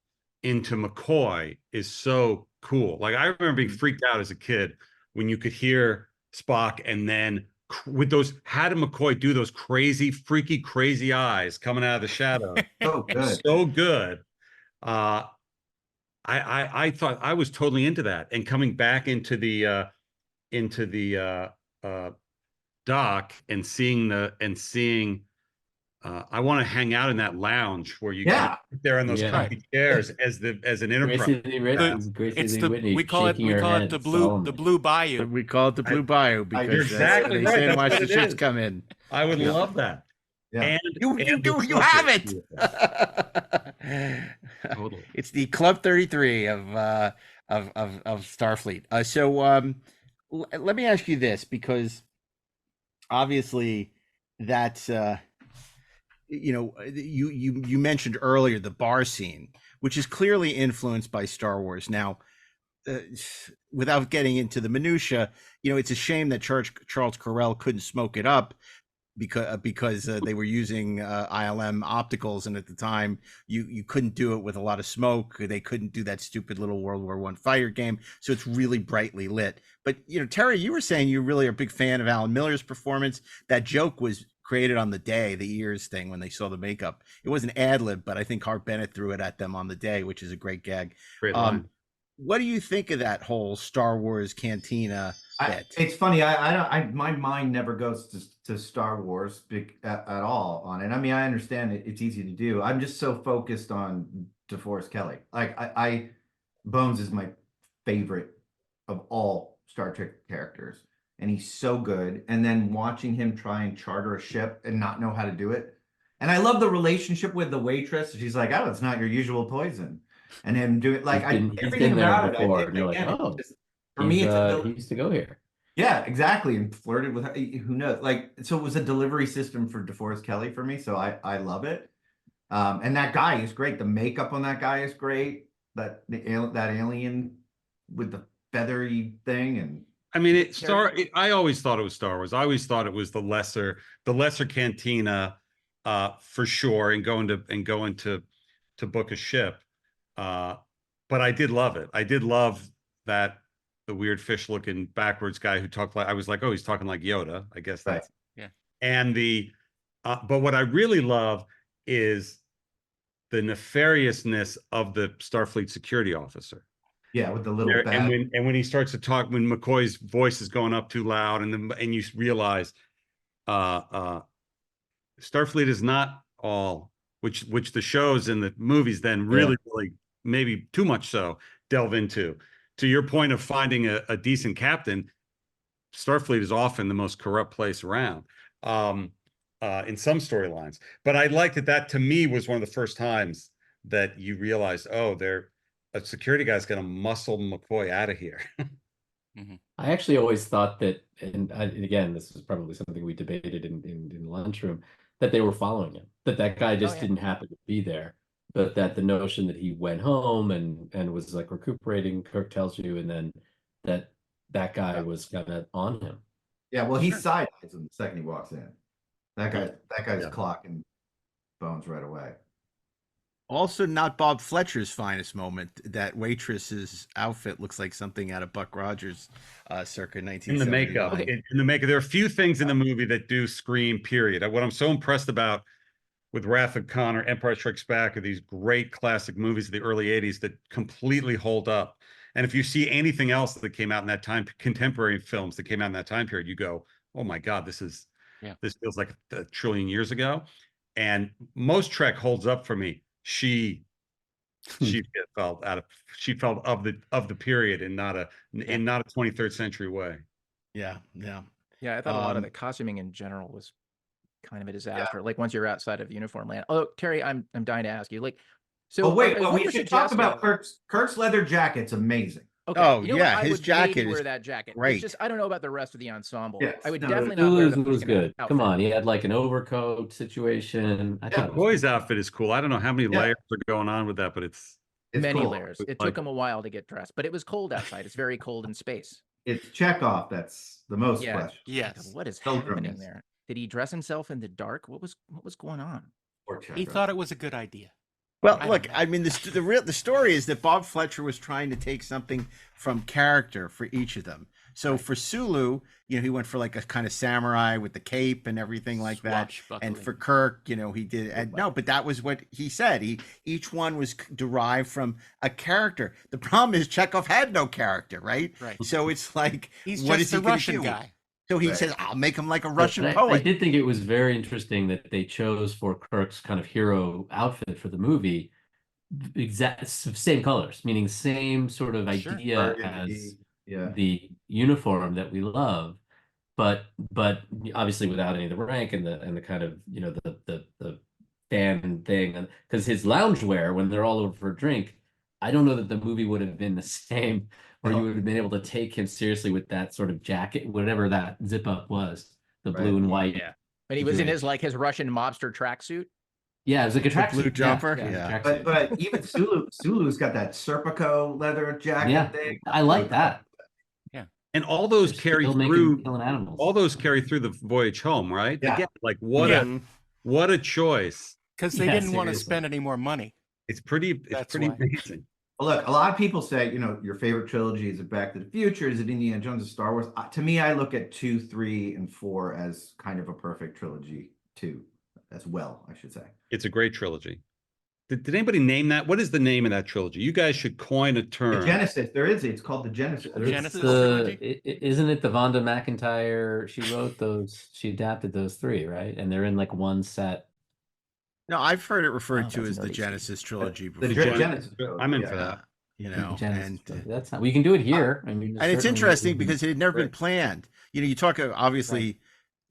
into McCoy is so cool. Like, I remember being freaked out as a kid when you could hear Spock, and then with those, how did McCoy do those crazy, freaky, crazy eyes coming out of the shadow? So good. So good. I thought I was totally into that, and coming back into the Doc and seeing I want to hang out in that lounge where you can sit there in those comfy chairs as an Enterprise. We call it the blue bayou. We call it the blue bayou because exactly they say and watch the ships come in. I would love that. Yeah. And you have it. Totally. It's the Club 33 of Starfleet. So let me ask you this, because obviously that's you mentioned earlier the bar scene, which is clearly influenced by Star Wars. Now, without getting into the minutia, it's a shame that Charles Correll couldn't smoke it up because they were using ILM opticals, and at the time you couldn't do it with a lot of smoke. They couldn't do that stupid little World War I fighter game, so it's really brightly lit. But Terry, you were saying you really are a big fan of Alan Miller's performance. That joke was created on the day, the ears thing, when they saw the makeup. It was an ad lib, but I think Hart Bennett threw it at them on the day, which is a great gag. Great line. What do you think of that whole Star Wars cantina bit? It's funny. My mind never goes to Star Wars at all on it. I mean, I understand it's easy to do. I'm just so focused on DeForest Kelley. Like Bones is my favorite of all Star Trek characters, and he's so good. And then watching him try and charter a ship and not know how to do it. And I love the relationship with the waitress. She's like, "Oh, it's not your usual poison." And him do it like everything about it. Before, and you're like, "Oh, for me, he used to go here." Yeah, exactly, and flirted with her. Who knows? Like, so it was a delivery system for DeForest Kelley for me. So I love it. And that guy is great. The makeup on that guy is great. That alien with the feathery thing, and I mean, I always thought it was Star Wars. I always thought it was the lesser cantina, for sure, and going to book a ship. But I did love it. I did love that the weird fish looking backwards guy who talked like, I was like, oh, he's talking like Yoda. I guess that's yeah. And but what I really love is the nefariousness of the Starfleet security officer. Yeah, with the little bag. And when he starts to talk, when McCoy's voice is going up too loud, and you realize Starfleet is not all, which the shows and the movies then really maybe too much so delve into. To your point of finding a decent captain, Starfleet is often the most corrupt place around in some storylines. But I liked that to me was one of the first times that you realized, oh, a security guy's going to muscle McCoy out of here. Mm-hmm. I actually always thought that, and again, this is probably something we debated in the lunchroom, that they were following him, that guy just didn't happen to be there. But that the notion that he went home and was like recuperating, Kirk tells you, and then that guy was kind of on him. Yeah, well, he side eyes him the second he walks in. That guy's clocking Bones right away. Also, not Bob Fletcher's finest moment. That waitress's outfit looks like something out of Buck Rogers, circa 1979. In the makeup, in the makeup, there are a few things in the movie that do scream. Period. What I'm so impressed about with Wrath of Khan or Empire Strikes Back are these great classic movies of the early 80s that completely hold up. And if you see anything else that came out in that time, contemporary films that came out in that time period, you go, oh my God, this feels like a trillion years ago. And most Trek holds up for me. She felt of the period and not a 23rd century way. Yeah. I thought a lot of the costuming in general was kind of a disaster. Like once you're outside of uniform land. Oh, Terry, I'm dying to ask you. Like, so we should talk about Kirk's leather jacket's amazing. Okay. Oh, his jacket wear is that jacket. great. It's just I don't know about the rest of the ensemble. Yes. I would definitely not wear the was good. outfit. Come on, he had like an overcoat situation. McCoy's outfit is cool. I don't know how many layers are going on with that, but it's many cool. layers. It took him a while to get dressed, but it was cold outside. It's very cold in space. It's Chekhov that's the most question. Yes. What is happening there? Did he dress himself in the dark? What was going on? He thought it was a good idea. Well, look, I mean, the story is that Bob Fletcher was trying to take something from character for each of them. So for Sulu, he went for like a kind of samurai with the cape and everything like that. And for Kirk, he did. And no, but that was what he said. Each one was derived from a character. The problem is Chekhov had no character, right? Right. So it's like, he's what just is he the Russian do? guy. So he Right. says, "I'll make him like a But Russian I poet." did think it was very interesting that they chose for Kirk's kind of hero outfit for the movie exact same colors, meaning same sort of Sure. idea Burgundy, as yeah. the uniform that we love, but obviously without any of the rank and the kind of the fan thing, and because his loungewear when they're all over for a drink, I don't know that the movie would have been the same, or you No. would have been able to take him seriously with that sort of jacket, whatever that zip up was, the Right. blue and white. Yeah. When he was in his Russian mobster tracksuit. Yeah, it was like a tracksuit. blue jumper? Yeah, Yeah. But even Sulu's got that Serpico leather jacket Yeah, thing. I like that. And all those They're carry still through. killing animals. All those carry through the voyage home, right? Yeah. Again, like what a choice. Because they Yeah, didn't want to seriously. spend any more money. It's pretty That's why. amazing. Well, look, a lot of people say, your favorite trilogy, is it Back to the Future? Is it Indiana Jones or Star Wars? To me, I look at 2, 3, and 4 as kind of a perfect trilogy too, as well, I should say. It's a great trilogy. Did anybody name that? What is the name of that trilogy? You guys should coin a term. The Genesis, it's called the Genesis. The There's- Genesis It's isn't it the Vonda McIntyre? She wrote those. She adapted those 3, right? And they're in like one set. No, I've heard it referred Oh, to that's as the nerdy. Genesis trilogy The before. Genesis. I'm in yeah. for that. Genesis, and that's not. We can do it here. I mean, and it's certainly- interesting because it had never been Right. planned. You talk obviously,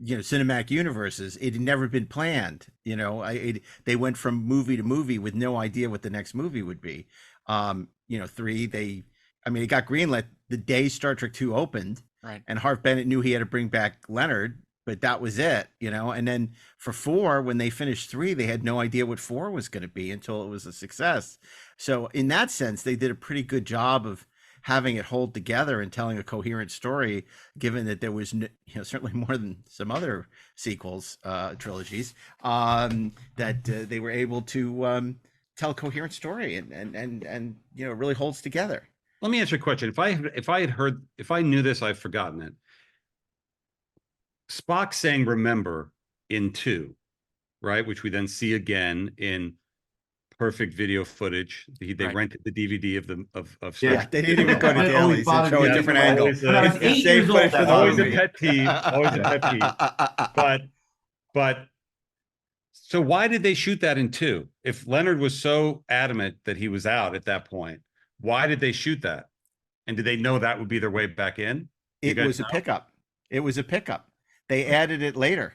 cinematic universes. It had never been planned. They went from movie to movie with no idea what the next movie would be. 3, it got greenlit the day Star Trek II opened, Right. and Harv Bennett knew he had to bring back Leonard, but that was it. And then for 4, when they finished 3, they had no idea what 4 was going to be until it was a success. So in that sense, they did a pretty good job of having it hold together and telling a coherent story, given that there was certainly more than some other sequels, trilogies, that they were able to tell a coherent story and it really holds together. Let me answer a question. If I knew this, I've forgotten it. Spock saying "remember" in 2, right, which we then see again in perfect video footage. They Right. rented the DVD of Star Yeah. Trek. They didn't even go to It always dailies and show bothered a me. different Yeah, angle. always, When I was It's 8 the same years old, footage that for It's the always bothered a me. pet peeve. Always a pet peeve. But so why did they shoot that in 2? If Leonard was so adamant that he was out at that point, why did they shoot that? And did they know that would be their way back in? You It guys was a know? pickup. It was a pickup. They added it later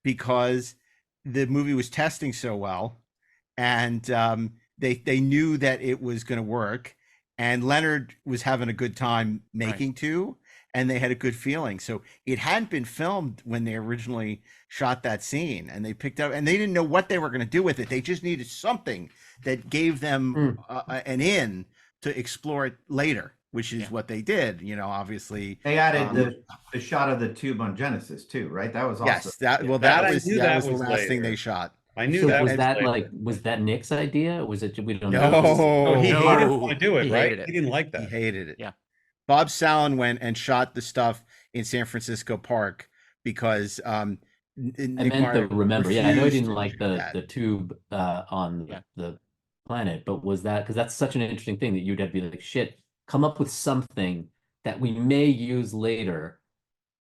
because the movie was testing so well, and they knew that it was going to work, and Leonard was having a good time making 2, and they had a good feeling. So it hadn't been filmed when they originally shot that scene, and they picked up, and they didn't know what they were going to do with it. They just needed something that gave them an in to explore it later, which is what they did. Obviously They added the shot of the tube on Genesis too, right? That was also yes. That I was knew that that was the was last thing later. they shot. I knew So that was that later. was that Nick's idea? Was it? We don't No. know. Oh, he No. didn't want to do it, He right? hated it. He didn't like He that. hated it. Yeah. Bob Salen went and shot the stuff in San Francisco Park because I meant the remember. Yeah, I know he didn't like the tube on the planet, but was that because that's such an interesting thing that you'd have to be like, shit, come up with something that we may use later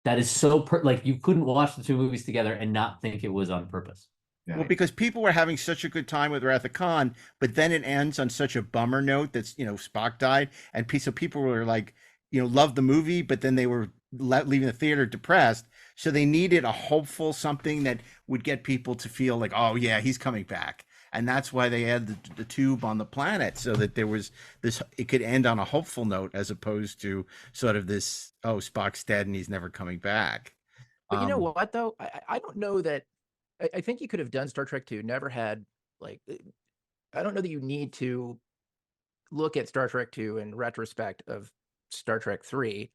that is so like you couldn't watch the 2 movies together and not think it was on purpose. Well, because people were having such a good time with Wrath of Khan, but then it ends on such a bummer note that's Spock died, and so people were like, loved the movie, but then they were leaving the theater depressed. So they needed a hopeful something that would get people to feel like, oh yeah, he's coming back. And that's why they had the tube on the planet, so that there was this, it could end on a hopeful note as opposed to sort of this, oh, Spock's dead and he's never coming back. But you know what, though? I don't know that. I think you could have done Star Trek 2, never had, like, I don't know that you need to look at Star Trek 2 in retrospect of Star Trek 3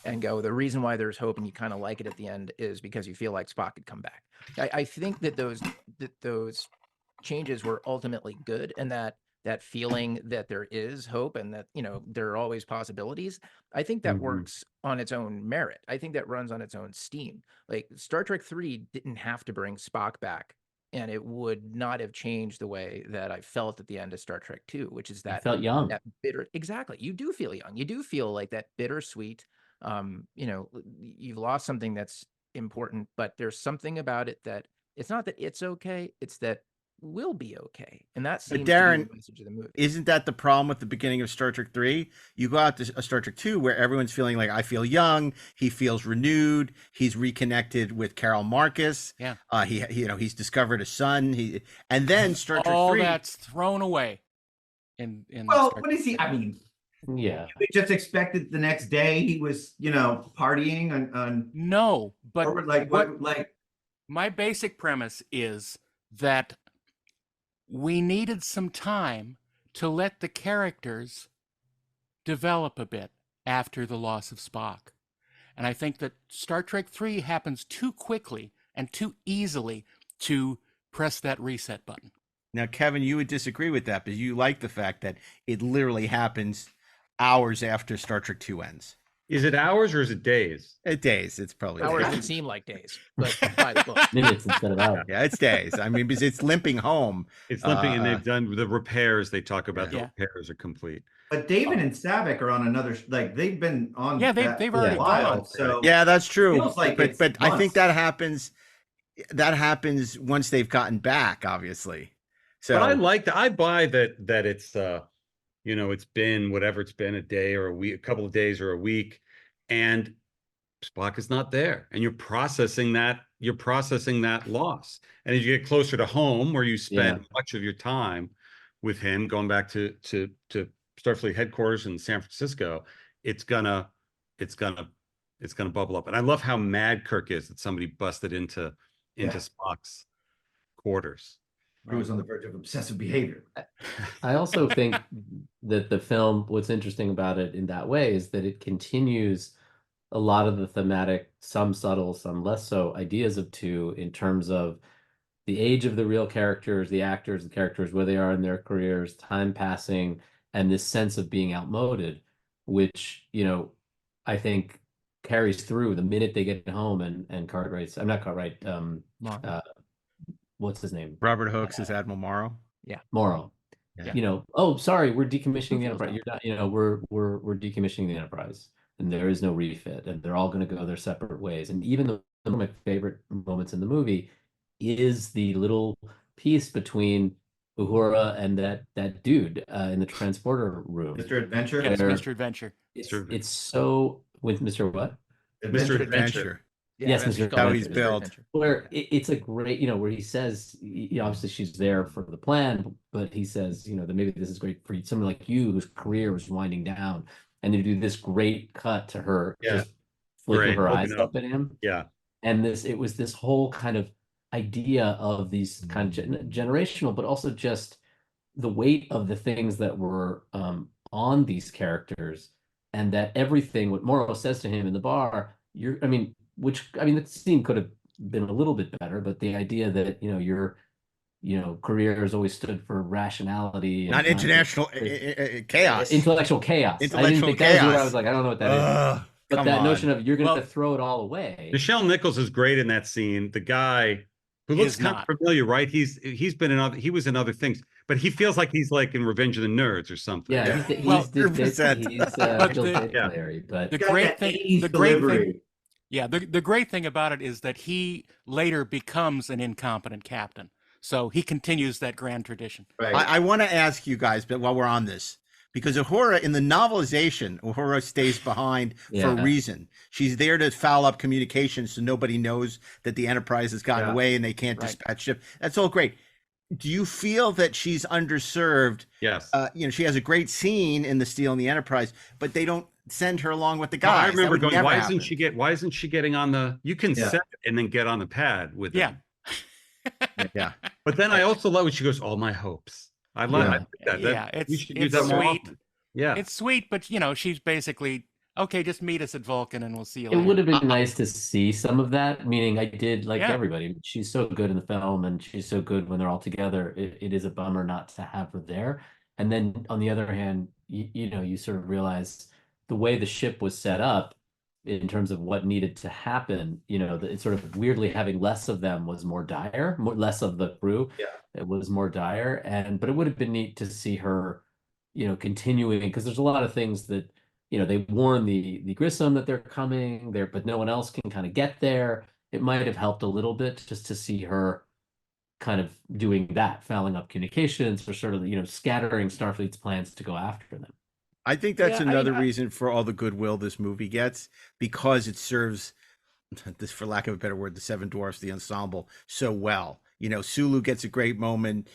and go, the reason why there's hope and you kind of like it at the end is because you feel like Spock could come back. I think that those changes were ultimately good, and that feeling that there is hope and that, there are always possibilities. I think that works on its own merit. I think that runs on its own steam. Like Star Trek 3 didn't have to bring Spock back, and it would not have changed the way that I felt at the end of Star Trek 2, which is that I felt young. that bitter. Exactly. You do feel young. You do feel like that bittersweet You know, you've lost something that's important, but there's something about it that it's not that it's okay, it's that will be okay. And that seems to be Darren, the message of the movie. isn't that the problem with the beginning of Star Trek 3? You go out to a Star Trek 2 where everyone's feeling like, I feel young, he feels renewed, he's reconnected with Carol Marcus. Yeah. He you know, he's discovered a son. And then Star Trek all 3 that's thrown away. Well, Star what is he? I mean, Yeah. we just expected the next day he was, you know, partying on No, but or like what like my basic premise is that we needed some time to let the characters develop a bit after the loss of Spock. And I think that Star Trek 3 happens too quickly and too easily to press that reset button. Now, Kevin, you would disagree with that, but you like the fact that it literally happens hours after Star Trek 2 ends. Is it hours or is it days? Days. It's probably Hours days. can seem like days, but by the book. Minutes instead of hours. Yeah, it's days. I mean, because it's limping home. It's limping, and they've done the repairs. They talk about Yeah. the repairs are complete. but David and Savick are on another like they've been on Yeah, that they've for already a while. gone. So Yeah, that's true. Feels like it's but I think months. that happens. That happens once they've gotten back, obviously. So But I like that. I buy that it's you know, it's been whatever it's been, a day or a week, a couple of days or a week, and Spock is not there. And you're processing that loss. And as you get closer to home, where you spend much of your time with him, going back to Starfleet headquarters in San Francisco, it's gonna bubble up. And I love how mad Kirk is that somebody busted into Spock's quarters. he was on the verge of obsessive behavior. I also think that the film, what's interesting about it in that way is that it continues a lot of the thematic, some subtle, some less so, ideas of two in terms of the age of the real characters, the actors, the characters, where they are in their careers, time passing, and this sense of being outmoded, which, you know, I think carries through the minute they get home and Cartwright's, I'm not Cartwright, what's his name? Robert Hooks is Admiral Morrow. Morrow. Yeah. You know, oh, sorry, we're decommissioning the Enterprise. You're not, you know, we're decommissioning the Enterprise, and there is no refit, and they're all going to go their separate ways. And even though one of my favorite moments in the movie is the little piece between Uhura and that dude in the transporter room. Mr. Adventure. Yes, Where Mr. Adventure. It's so with Mr. What? Mr. Adventure. Yes, Mr. How he's Adventure. built. Where it's a great, you know, where he says, you know, obviously she's there for the plan, but he says, you know, that maybe this is great for someone like you whose career is winding down, and they do this great cut to her just flicking her eyes up at him. Yeah. And it was this whole kind of idea of these kind of generational, but also just the weight of the things that were on these characters, and that everything, what Morrow says to him in the bar, the scene could have been a little bit better, but the idea that, you know, your career has always stood for rationality, Not international chaos. intellectual chaos. I didn't Intellectual think that was chaos. where I was like, I don't know what that is. But come that on. notion of you're going to Well- throw it all away. Nichelle Nichols is great in that scene. The guy who He looks is kind not. of familiar, right? He was in other things, but he feels like he's like in Revenge of the Nerds or something. Yeah, he's Well, Bill 100%. Bill the- Larry, but The Got great that thing, 80s the great delivery. thing, yeah, the great thing about it is that he later becomes an incompetent captain. So he continues that grand tradition. Right. I want to ask you guys, but while we're on this, because Uhura in the novelization, Uhura stays behind for Yeah. a reason. She's there to foul up communications so nobody knows that the Enterprise has gotten Yeah. away and they can't Right. dispatch ship. That's all great. Do you feel that she's underserved? Yes. You know, she has a great scene in the Steel and the Enterprise, but they don't send her along with the No, guys. I That remember would going, never why happen. isn't she getting on the, you can Yeah. set it and then get on the pad with Yeah. them. Yeah. But then I also love when she goes, all my hopes. I love Yeah. I think that. Yeah, We it's- should use it's that more sweet. often. Yeah. It's sweet, but you know, she's basically okay. Just meet us at Vulcan, and we'll see you it later. would have been nice to see some of that. Meaning, I did like Yeah. everybody. She's so good in the film, and she's so good when they're all together. It is a bummer not to have her there. And then on the other hand, you know, you sort of realize the way the ship was set up in terms of what needed to happen. You know, it's sort of weirdly having less of them was more dire, less of the crew. Yeah. It was more dire, but it would have been neat to see her, you know, continuing, because there's a lot of things that they warn the Grissom that they're coming there, but no one else can kind of get there. It might have helped a little bit just to see her kind of doing that, fouling up communications, or sort of, scattering Starfleet's plans to go after them. I think that's Yeah, another reason for all the goodwill this movie gets, because it serves this, for lack of a better word, the Seven Dwarfs, the ensemble, so well. Sulu gets a great moment.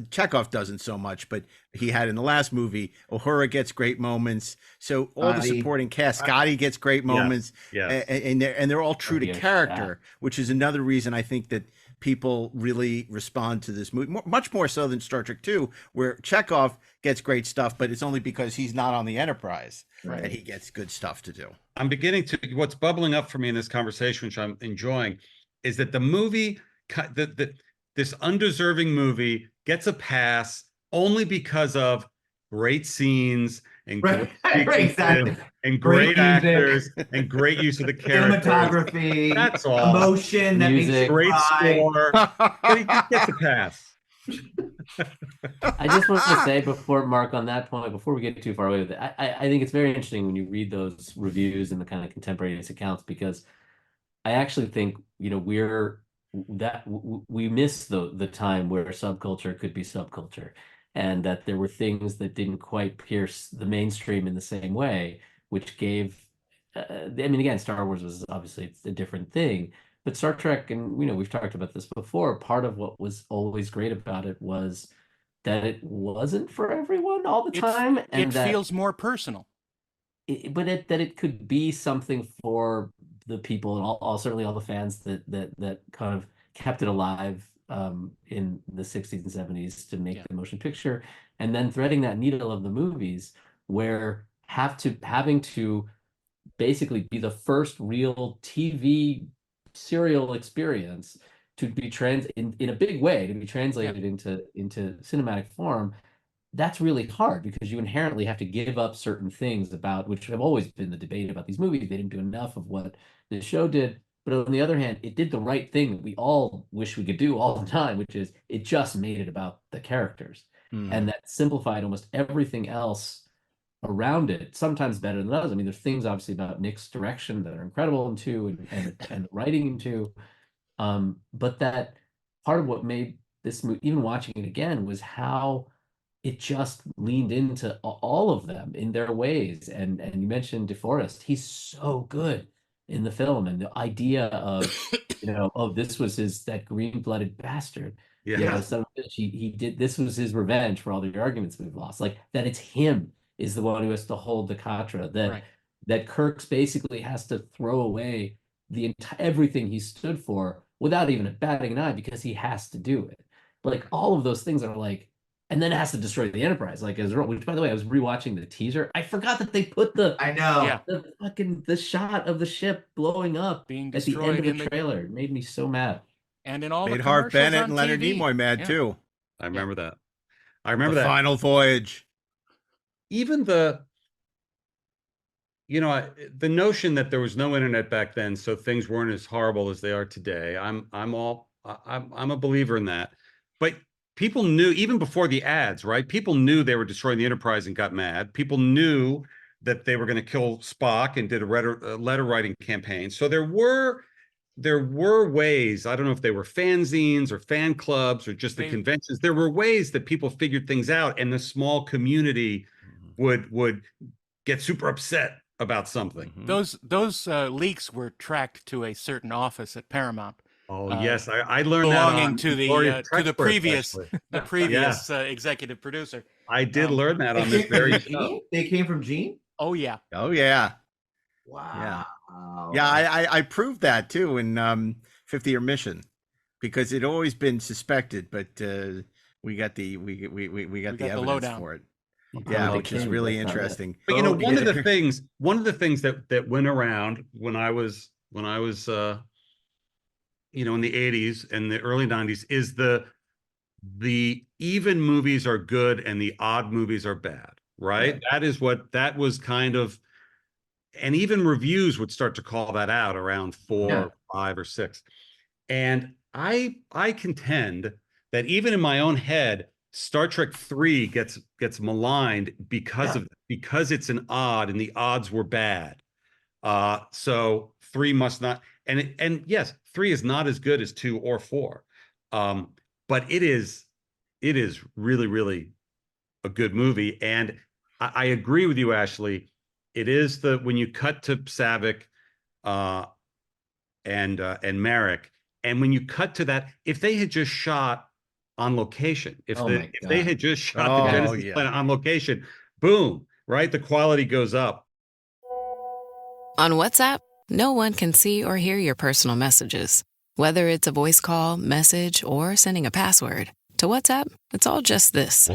Chekhov doesn't so much, but he had in the last movie. Uhura gets great moments. So all the supporting cast, Scotty gets great moments. Yes. And they're all true to character, which is another reason I think that people really respond to this movie, much more so than Star Trek 2, where Chekhov gets great stuff, but it's only because he's not on the Enterprise that he gets good stuff to do. I'm beginning to, what's bubbling up for me in this conversation, which I'm enjoying, is that the movie, this undeserving movie gets a pass only because of great scenes and great and great actors and great use of the characters. Cinematography, that's all. Emotion, that makes you great cry. score. But he just gets a pass. I just want to say before, Mark, on that point, before we get too far away with it, I think it's very interesting when you read those reviews and the kind of contemporaneous accounts, because I actually think, we miss the time where subculture could be subculture, and that there were things that didn't quite pierce the mainstream in the same way, which gave, again, Star Wars was obviously a different thing, but Star Trek, and we've talked about this before, part of what was always great about it was that it wasn't for everyone all the time, and it feels more personal. But that it could be something for the people, and certainly all the fans that kind of kept it alive in the 60s and 70s to make the motion picture, and then threading that needle of the movies, where having to basically be the first real TV serial experience to be in a big way, to be translated into cinematic form. That's really hard, because you inherently have to give up certain things about, which have always been the debate about these movies. They didn't do enough of what the show did. But on the other hand, it did the right thing that we all wish we could do all the time, which is it just made it about the characters. And that simplified almost everything else around it, sometimes better than others. I mean, there's things obviously about Nick's direction that are incredible in 2, and the writing in 2. But that part of what made this movie, even watching it again, was how it just leaned into all of them in their ways. And you mentioned DeForest. He's so good in the film, and the idea of, this was that green-blooded bastard. He did, this was his revenge for all the arguments we've lost. Like, that it's him is the one who has to hold the Katra, that Kirk's basically has to throw away everything he stood for without even batting an eye, because he has to do it. Like, all of those things are like, and then it has to destroy the Enterprise, like, which, by the way, I was rewatching the teaser. I forgot that they put the shot of the ship blowing up being at the destroyed end of the trailer. It made me so mad. And in all made the Harv commercials Bennett on and Leonard TV. Nimoy mad too. I remember that. I remember The that. Final Voyage. Even the notion that there was no internet back then, so things weren't as horrible as they are today. I'm a believer in that. But people knew, even before the ads, right? People knew they were destroying the Enterprise and got mad. People knew that they were going to kill Spock and did a letter writing campaign. So there were ways. I don't know if they were fanzines or fan clubs or just the conventions. There were ways that people figured things out, and the small community would get super upset about something. Those leaks were tracked to a certain office at Paramount. Oh yes, I learned belonging that to the previous executive producer. I did learn that on this very show. They came from Gene. Oh yeah. Oh yeah. Wow. I proved that too in 50-Year Mission, because it always been suspected, but we got the evidence lowdown for it. Yeah, which is really interesting. But one of the things that went around when I was in the 80s and the early 90s is the even movies are good and the odd movies are bad, right? Yeah. That was kind of, and even reviews would start to call that out around 4, 5, or 6. And I contend that even in my own head, Star Trek 3 gets maligned because it's an odd, and the odds were bad. So 3 must not, and yes, 3 is not as good as 2 or 4. But it is really, really a good movie. And I agree with you, Ashley. It is when you cut to Savick and Merrick, and when you cut to that, if they had just shot on location, if they had just shot the Genesis planet on location, boom, right? The quality goes up. On WhatsApp, no one can see or hear your personal messages. Whether it's a voice call, message, or sending a password. To WhatsApp, it's all just this.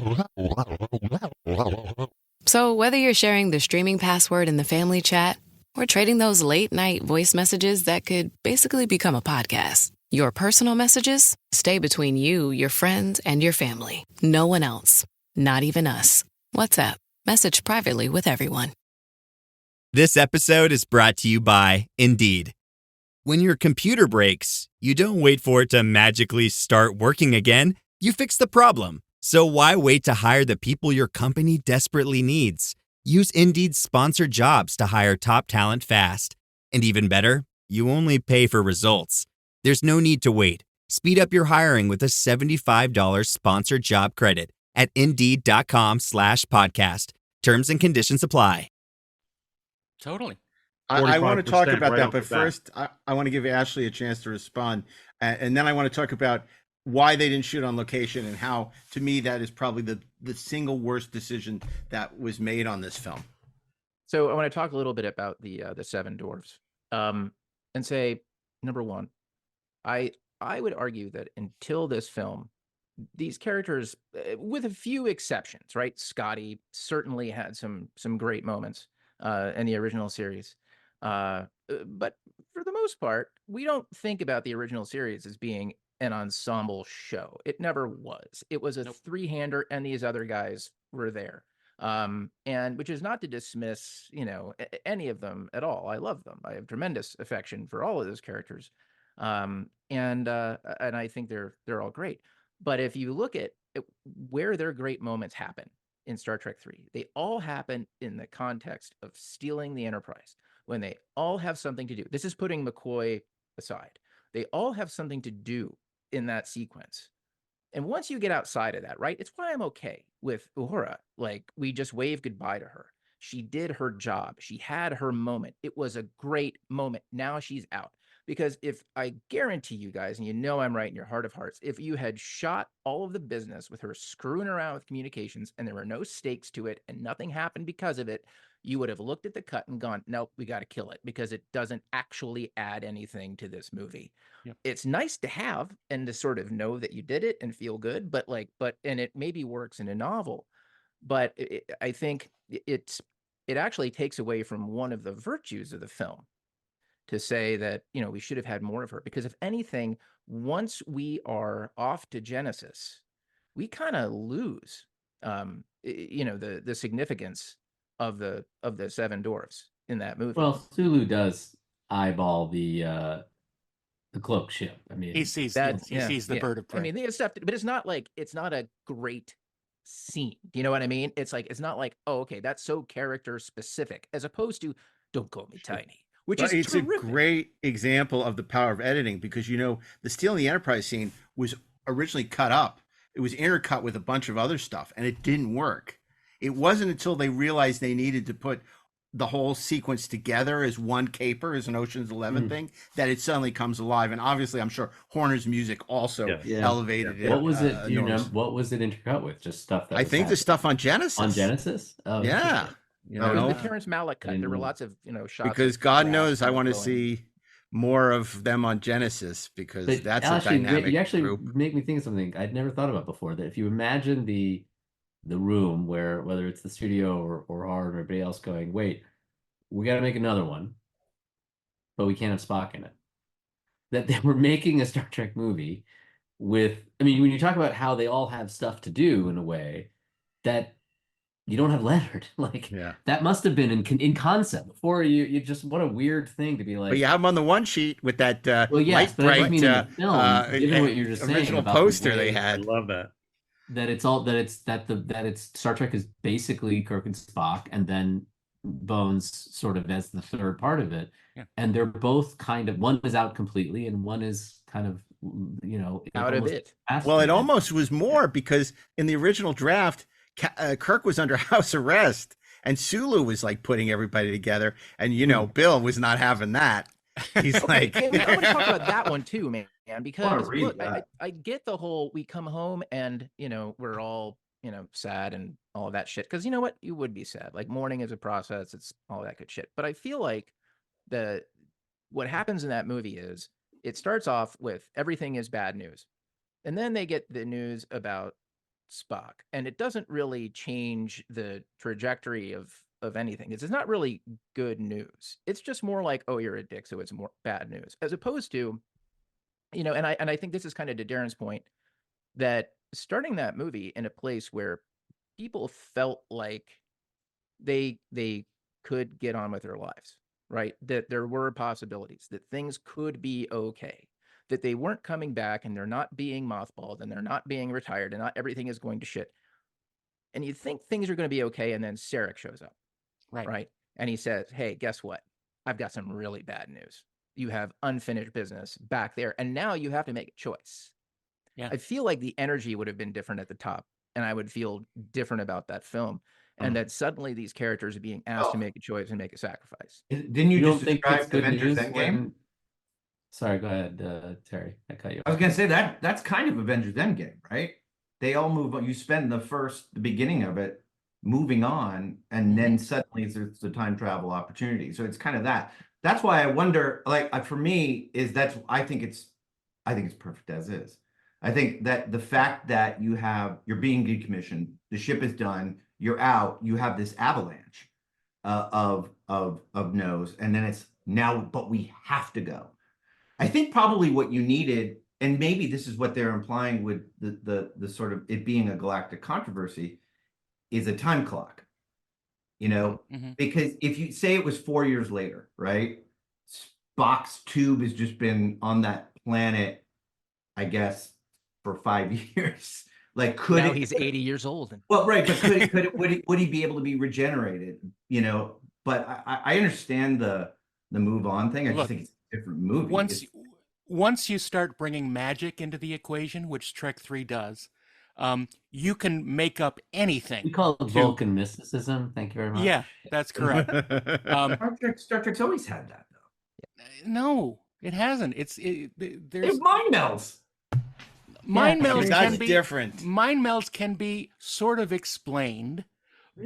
So whether you're sharing the streaming password in the family chat or trading those late-night voice messages that could basically become a podcast, your personal messages stay between you, your friends, and your family. No one else. Not even us. WhatsApp. Message privately with everyone. This episode is brought to you by Indeed. When your computer breaks, you don't wait for it to magically start working again. You fix the problem. So why wait to hire the people your company desperately needs? Use Indeed's sponsored jobs to hire top talent fast. And even better, you only pay for results. There's no need to wait. Speed up your hiring with a $75 sponsored job credit at Indeed.com/podcast. Terms and conditions apply. Totally. I want to talk about right that, but first, I want to give Ashley a chance to respond. And then I want to talk about why they didn't shoot on location and how, to me, that is probably the single worst decision that was made on this film. So I want to talk a little bit about the Seven Dwarfs, and say, number one, I would argue that until this film, these characters, with a few exceptions, right? Scotty certainly had some great moments in the original series. But for the most part, we don't think about the original series as being an ensemble show. It never was. It was a three-hander, and these other guys were there. And which is not to dismiss, any of them at all. I love them. I have tremendous affection for all of those characters. And I think they're all great. But if you look at where their great moments happen in Star Trek 3, they all happen in the context of stealing the Enterprise, when they all have something to do. This is putting McCoy aside. They all have something to do in that sequence. And once you get outside of that, right, it's why I'm okay with Uhura. Like, we just wave goodbye to her. She did her job. She had her moment. It was a great moment. Now she's out. Because if I guarantee you guys, and I'm right in your heart of hearts, if you had shot all of the business with her screwing around with communications and there were no stakes to it and nothing happened because of it, you would have looked at the cut and gone, nope, we got to kill it because it doesn't actually add anything to this movie. Yep. It's nice to have and to sort of know that you did it and feel good, but it maybe works in a novel, but I think it actually takes away from one of the virtues of the film to say that, we should have had more of her, because if anything, once we are off to Genesis, we kind of lose, the significance of the Seven Dwarfs in that movie. Well, Sulu does eyeball the cloak ship. I mean, he sees the bird of prey. I mean, they have stuff, but it's not a great scene. Do you know what I mean? It's not like, oh, okay, that's so character specific, as opposed to "Don't Call Me Tiny," which is it's terrific. a great example of the power of editing, because the stealing the Enterprise scene was originally cut up. It was intercut with a bunch of other stuff, and it didn't work. It wasn't until they realized they needed to put the whole sequence together as one caper, as an Ocean's 11 thing, that it suddenly comes alive. And obviously, I'm sure Horner's music also elevated it. What was it? Do you know what was it intercut with? Just stuff that I think the stuff on Genesis. On Genesis? Oh, yeah. The Terrence Malick cut. There were lots of shots. Because God knows I want to see more of them on Genesis, because that's a dynamic You actually group. make me think of something I'd never thought about before. That if you imagine the room where, whether it's the studio or Hard or everybody else going, wait, we got to make another one, but we can't have Spock in it. That they were making a Star Trek movie with, I mean, when you talk about how they all have stuff to do in a way that you don't have Leonard, that must have been in concept before you just, what a weird thing to be like. But you have them on the one sheet with that light bright given what you're just saying original poster they had. I love that. that it's Star Trek is basically Kirk and Spock, and then Bones sort of as the third part of it. Yeah. And they're both kind of, one is out completely and one is kind of, out of it. Well, it almost was more, because in the original draft, Kirk was under house arrest and Sulu was like putting everybody together, and Bill was not having that. He's like, I want to talk about that one too, man, because read look, that. I get the whole, we come home and we're all sad and all of that shit, because you know what, you would be sad. Like, mourning is a process, it's all that good shit. But I feel like what happens in that movie is, it starts off with everything is bad news, and then they get the news about Spock, and it doesn't really change the trajectory of anything. It's not really good news. It's just more like, oh, you're a dick, so it's more bad news, as opposed to, and I think this is kind of to Darren's point, that starting that movie in a place where people felt like they could get on with their lives, right? That there were possibilities, that things could be okay, that they weren't coming back, and they're not being mothballed, and they're not being retired, and not everything is going to shit. And you think things are going to be okay, and then Sarek shows up, right? And he says, hey, guess what? I've got some really bad news. You have unfinished business back there, and now you have to make a choice. Yeah. I feel like the energy would have been different at the top, and I would feel different about that film. And that suddenly these characters are being asked to make a choice and make a sacrifice. Didn't you don't just think describe it's good Avengers news Endgame? when... Sorry, go ahead, Terry. I cut you I off. was gonna say that's kind of Avengers Endgame, right? They all move on. You spend the beginning of it moving on, and then suddenly there's the time travel opportunity. So it's kind of that. That's why I wonder, like, for me, I think it's perfect as is. I think that the fact that you're being decommissioned, the ship is done, you're out, you have this avalanche of no's, and then it's now, but we have to go. I think probably what you needed, and maybe this is what they're implying with the sort of it being a galactic controversy, is a time clock. Because if you say it was 4 years later, right? Spock's tube has just been on that planet, I guess, for 5 years. Like, now he's 80 years old. Well, right, but would he be able to be regenerated? But I understand the move on thing. I just think it's a different movie. Once you start bringing magic into the equation, which Trek 3 does, you can make up anything. We call it Vulcan mysticism. Thank you very much. Yeah, that's correct. Star Trek's always had that, though. No, it hasn't. There's mind melds. Mind melds can be different. Mind melds can be sort of explained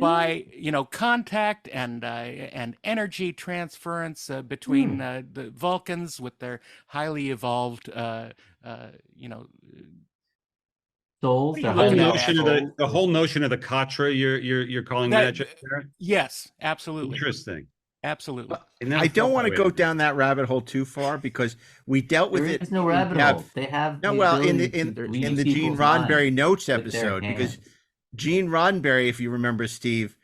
by contact and energy transference between the Vulcans with their highly evolved souls. The whole notion of the Katra you're calling magic there? Yes, absolutely. Interesting. Absolutely. I don't want to go down that rabbit hole too far, because we dealt with it. There's no rabbit hole. They have in the Gene Roddenberry notes episode, because Gene Roddenberry, if you remember, Steve,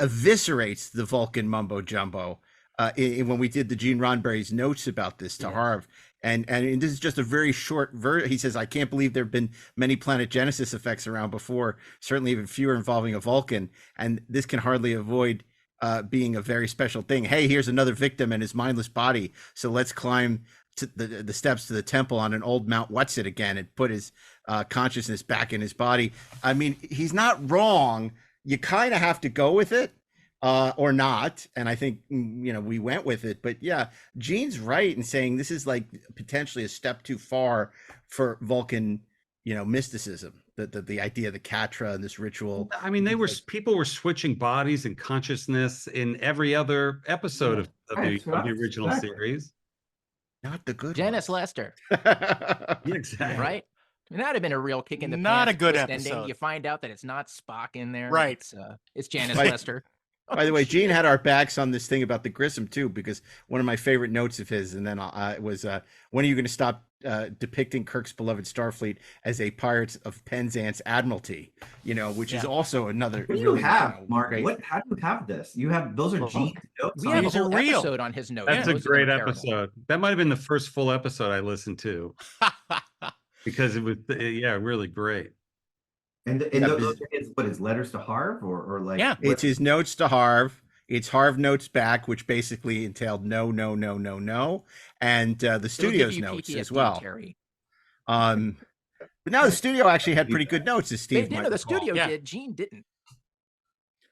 eviscerates the Vulcan mumbo jumbo when we did the Gene Roddenberry's notes about this to Harv. And this is just a very short version. He says, I can't believe there have been many Planet Genesis effects around before, certainly even fewer involving a Vulcan. And this can hardly avoid being a very special thing. Hey, here's another victim and his mindless body. So let's climb to the steps to the temple on an old Mount Whatsit again and put his consciousness back in his body. I mean, he's not wrong. You kind of have to go with it or not. And I think, we went with it. But yeah, Gene's right in saying this is like potentially a step too far for Vulcan, mysticism. The idea of the Katra and this ritual. I mean, people were switching bodies and consciousness in every other episode of the original series. Not the good Janice Lester. Exactly. Right? I mean, that'd have been a real kick in the pants. Not a good episode. Ending. You find out that it's not Spock in there. Right. It's Janice Lester. By the way, Gene had our backs on this thing about the Grissom too, because one of my favorite notes of his, and then was, when are you going to stop depicting Kirk's beloved Starfleet as a Pirates of Penzance Admiralty? Which is also another. What do you have, Mark? How do you have this? You have those are Gene's notes. We have a whole episode on his notes. That's a great episode. That might have been the first full episode I listened to because it was really great. And those are his, what, his letters to Harv or like? Yeah. It's his notes to Harv. It's Harv notes back, which basically entailed no, no, no, no, no, and the studio's notes as well. Terry. But now the studio actually had pretty good notes, as Steve might The recall. studio did. Gene didn't.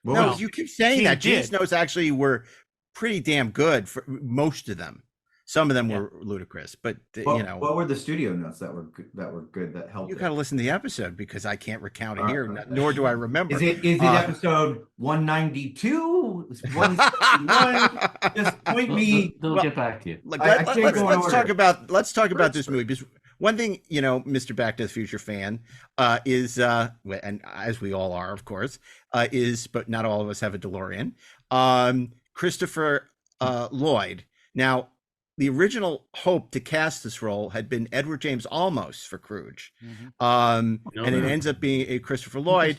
No, you keep saying Gene that. Gene's did. notes actually were pretty damn good for most of them. Some of them were ludicrous, but what were the studio notes that were good that helped? You got to listen to the episode because I can't recount it here, nor do I remember. Is it episode 192? 171? Just point me. They'll get back to you. Let's talk about this movie. Because one thing, Mr. Back to the Future fan is, and as we all are, of course, but not all of us have a DeLorean. Christopher Lloyd. Now, the original hope to cast this role had been Edward James Olmos for Scrooge, and it ends up being a Christopher Lloyd.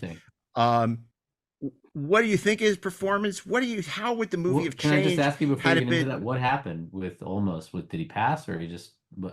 What do you think of his performance? How would the movie have changed? Can I just ask you before you get into that? What happened with Olmos? Did he pass, or he just?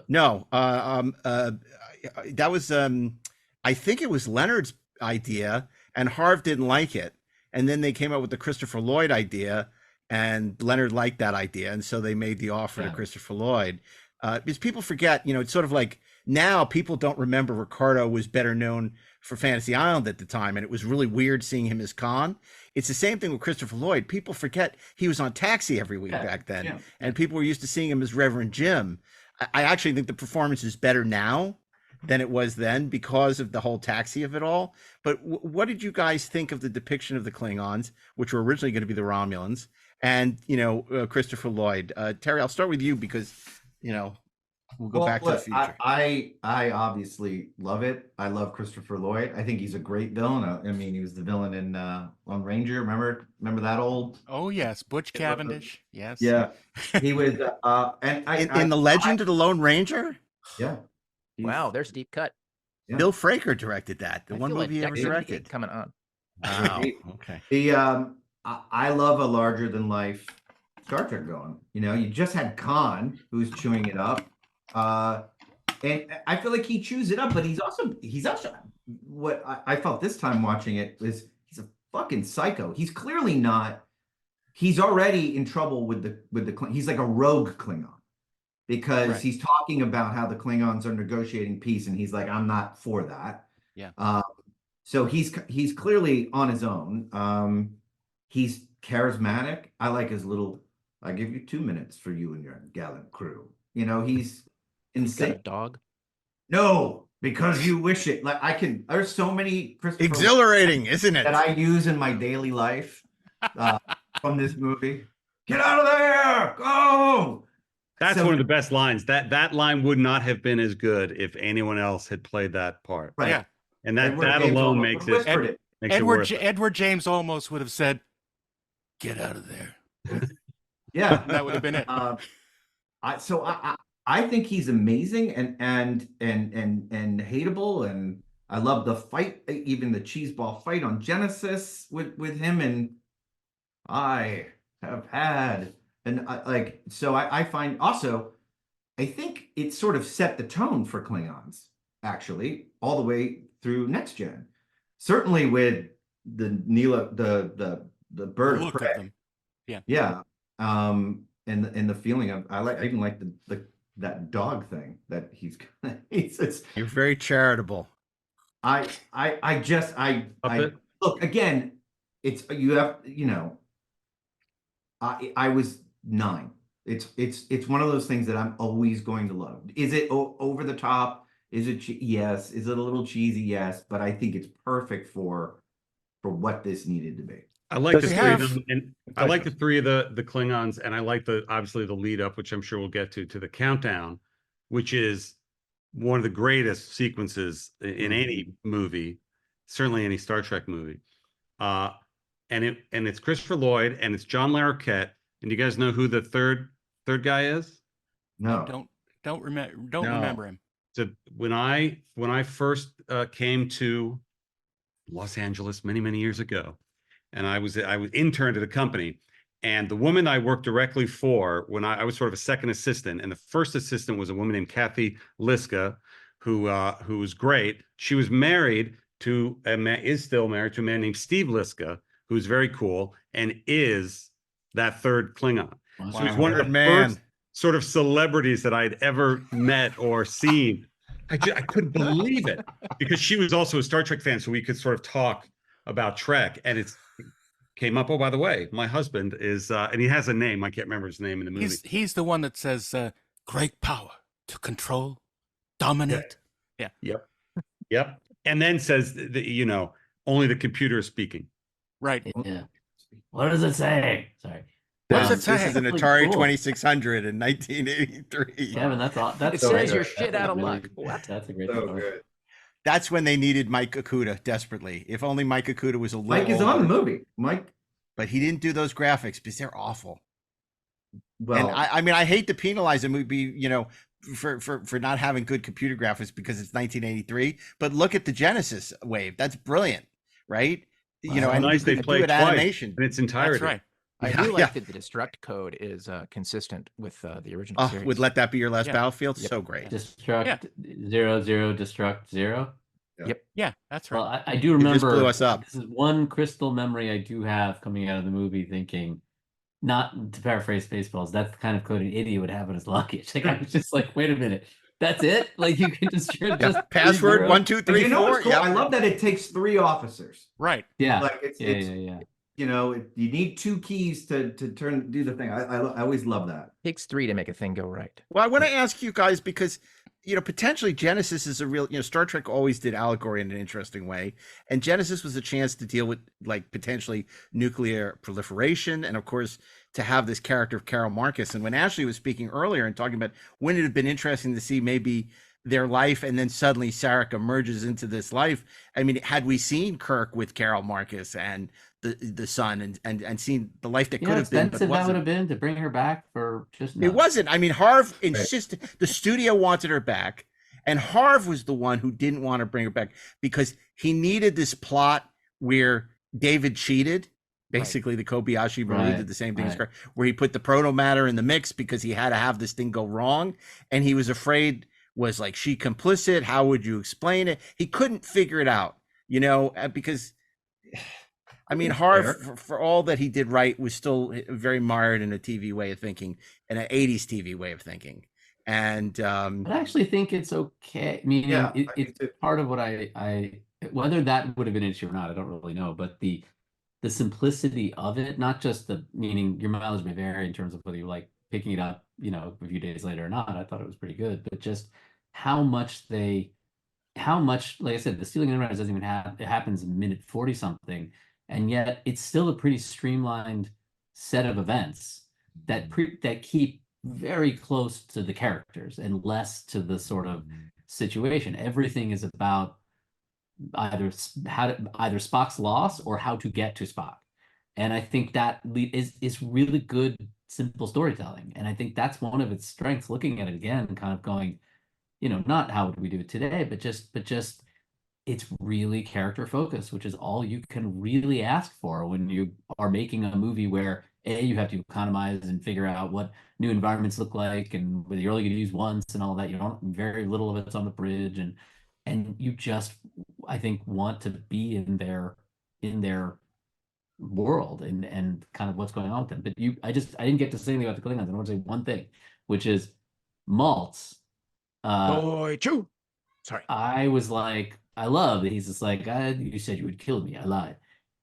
No, that was I think it was Leonard's idea, and Harv didn't like it, and then they came up with the Christopher Lloyd idea. And Leonard liked that idea, and so they made the offer to Christopher Lloyd. Because people forget, it's sort of like now people don't remember Ricardo was better known for Fantasy Island at the time, and it was really weird seeing him as Khan. It's the same thing with Christopher Lloyd. People forget he was on Taxi every week back then, and people were used to seeing him as Reverend Jim. I actually think the performance is better now than it was then because of the whole Taxi of it all. But what did you guys think of the depiction of the Klingons, which were originally going to be the Romulans? And, Christopher Lloyd. Terry, I'll start with you because, we'll go back to the future. I obviously love it. I love Christopher Lloyd. I think he's a great villain. I mean, he was the villain in Lone Ranger. Remember that old? Oh, yes. Butch Cavendish. Yes. Yeah. He was. In The Legend of the Lone Ranger? Yeah. Wow, there's a deep cut. Yeah. Bill Fraker directed that. The one movie he ever directed. Coming on. Wow. Okay. I love a larger than life Star Trek going. You just had Khan, who's chewing it up, and I feel like he chews it up, but he's also what I felt this time watching it is he's a fucking psycho. He's clearly not. He's already in trouble with the. He's like a rogue Klingon because he's talking about how the Klingons are negotiating peace, and he's like, I'm not for that. Yeah. So he's clearly on his own. He's charismatic. I like his little, I give you 2 minutes for you and your gallant crew. He's insane. Got a dog? No, because you wish it. There's so many exhilarating, isn't it? That I use in my daily life from this movie. Get out of there! Go! That's one of the best lines. That line would not have been as good if anyone else had played that part. Right. Yeah. And that alone makes it. Edward James almost would have said, "Get out of there." Yeah, that would have been it. I think he's amazing and hateable, and I love the fight, even the cheeseball fight on Genesis with him, and I have had, and I find also, I think it sort of set the tone for Klingons actually all the way through Next Gen, certainly with the Neela, the bird of prey. And the feeling of I even like that dog thing that he's you're very charitable. I look again. It's I was 9. It's one of those things that I'm always going to love. Is it over the top? Is it yes? Is it a little cheesy? Yes, but I think it's perfect for what this needed to be. I like the three of them, and I like the three of the Klingons, and I like obviously the lead up, which I'm sure we'll get to the countdown, which is one of the greatest sequences in any movie, certainly any Star Trek movie. And it's Christopher Lloyd and it's John Larroquette. And you guys know who the third guy is? No, don't remember him. So when I first came to Los Angeles many years ago, and I was interned at a company, and the woman I worked directly for, when I was sort of a second assistant, and the first assistant was a woman named Kathy Liska, who was great. She was married to a man, is still married to a man named Steve Liska, who's very cool and is that third Klingon. Wow. So he's one of the first sort of celebrities that I'd ever met or seen. I couldn't believe it, because she was also a Star Trek fan, so we could sort of talk about Trek. And it came up, oh, by the way, my husband is, and he has a name, I can't remember his name in the movie. He's the one that says, great power to control, dominate. Yeah. Yep. And then says, only the computer is speaking. Right. Yeah. What does it say? Sorry. What does it say? This is an Atari 2600 in 1983. Kevin, that's all. It says you're shit out of luck. What? That's a great So story. good. That's when they needed Mike Okuda desperately. If only Mike Okuda was a little Mike is older. on the movie. Mike. But he didn't do those graphics because they're awful. Well, And I mean, I hate to penalize a movie, for not having good computer graphics because it's 1983. But look at the Genesis wave. That's brilliant, right? Wow. And Nice you they can played do it twice animation. in its entirety. That's right. I Yeah, do like yeah. that the destruct code is consistent with the original series. Would Let That Be Your Last Yeah. Battlefield? Yep. So great. Destruct 0, 0, destruct 0. Yeah, that's right. Well, I do You just remember blew us up. this is one crystal memory I do have coming out of the movie, thinking, not to paraphrase Spaceballs, that's the kind of code an idiot would have in his luggage. Like, I was just like, wait a minute, that's it? Like, you can just Password 3-0? 1, 2, and 3, you know 4. what's cool? Yep. I love that it takes 3 officers. Right. Yeah. Like it's Yeah. you need 2 keys to do the thing. I always love that. Takes 3 to make a thing go right. Well, I want to ask you guys because, potentially Genesis is a real, Star Trek always did allegory in an interesting way. And Genesis was a chance to deal with like potentially nuclear proliferation. And of course, to have this character of Carol Marcus. And when Ashley was speaking earlier and talking about, wouldn't it have been interesting to see maybe their life and then suddenly Sarek emerges into this life? I mean, had we seen Kirk with Carol Marcus and the son and seen the life that could have been, but expensive that would wasn't. have been to bring her back for just It nothing. wasn't. I mean, Harv insisted. The studio wanted her back, and Harv was the one who didn't want to bring her back because he needed this plot where David cheated. Basically, the Kobayashi Maru did the same thing as Kirk, where he put the proto matter in the mix because he had to have this thing go wrong, and he was afraid, was like, she complicit? How would you explain it? He couldn't figure it out, because. I mean, Harv, for all that he did right, was still very mired in a TV way of thinking, in an 80s TV way of thinking. And I actually think it's okay. I mean, it's part of what I whether that would have been an issue or not, I don't really know. But the simplicity of it, not just meaning your mileage may vary in terms of whether you like picking it up, a few days later or not. I thought it was pretty good, but just how much, like I said, the Stealing Enterprise doesn't even it happens in minute 40 something. And yet it's still a pretty streamlined set of events that keep very close to the characters and less to the sort of situation. Everything is about either Spock's loss or how to get to Spock. And I think that is really good, simple storytelling. And I think that's one of its strengths, looking at it again and kind of going, not how would we do it today, but just it's really character focused, which is all you can really ask for when you are making a movie where you have to economize and figure out what new environments look like and whether you're only going to use once and all that. Very little of it's on the bridge, and you just, I think, want to be in their world and kind of what's going on with them. But I didn't get to say anything about the Klingons. I want to say one thing, which is Maltz. Boy, chew. Sorry. I was like, I love that he's just like, you said you would kill me. I lied.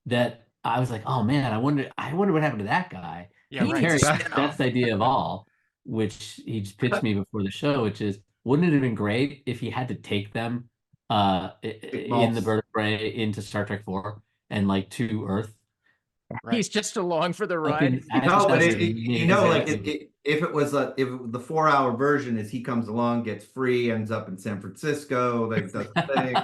That I was like, oh man, I wonder what happened to that guy. Yeah, He right. carried the best idea of all, which he just pitched me before the show, which is, wouldn't it have been great if he had to take them in the vertebrae into Star Trek 4 and like to Earth? Right. He's just along for the ride. No, but if it was if the 4-hour version is he comes along, gets free, ends up in San Francisco, like does the thing,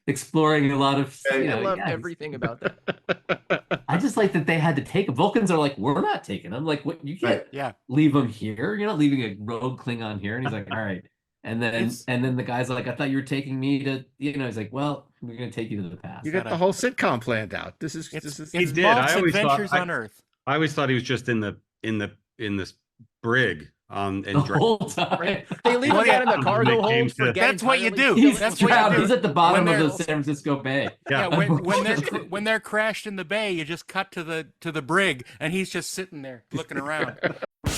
exploring a lot of. I love everything about that. I just like that they had to take Vulcans are like, we're not taking them. Like, what, you can't leave them here. You're not leaving a rogue Klingon here. And he's like, all right. And then the guy's like, I thought you were taking me to, he's like, well, we're going to take you to the past. You got the whole sitcom planned out. This is He did. I always Adventures thought, on Earth. I always thought he was just in this brig. and The whole time. They leave him out in the cargo hold. That's what you do. He's That's drowned. what you do. He's at the bottom When of the they're- San Francisco Bay. Yeah, when they're crashed in the bay, you just cut to the brig, and he's just sitting there looking around.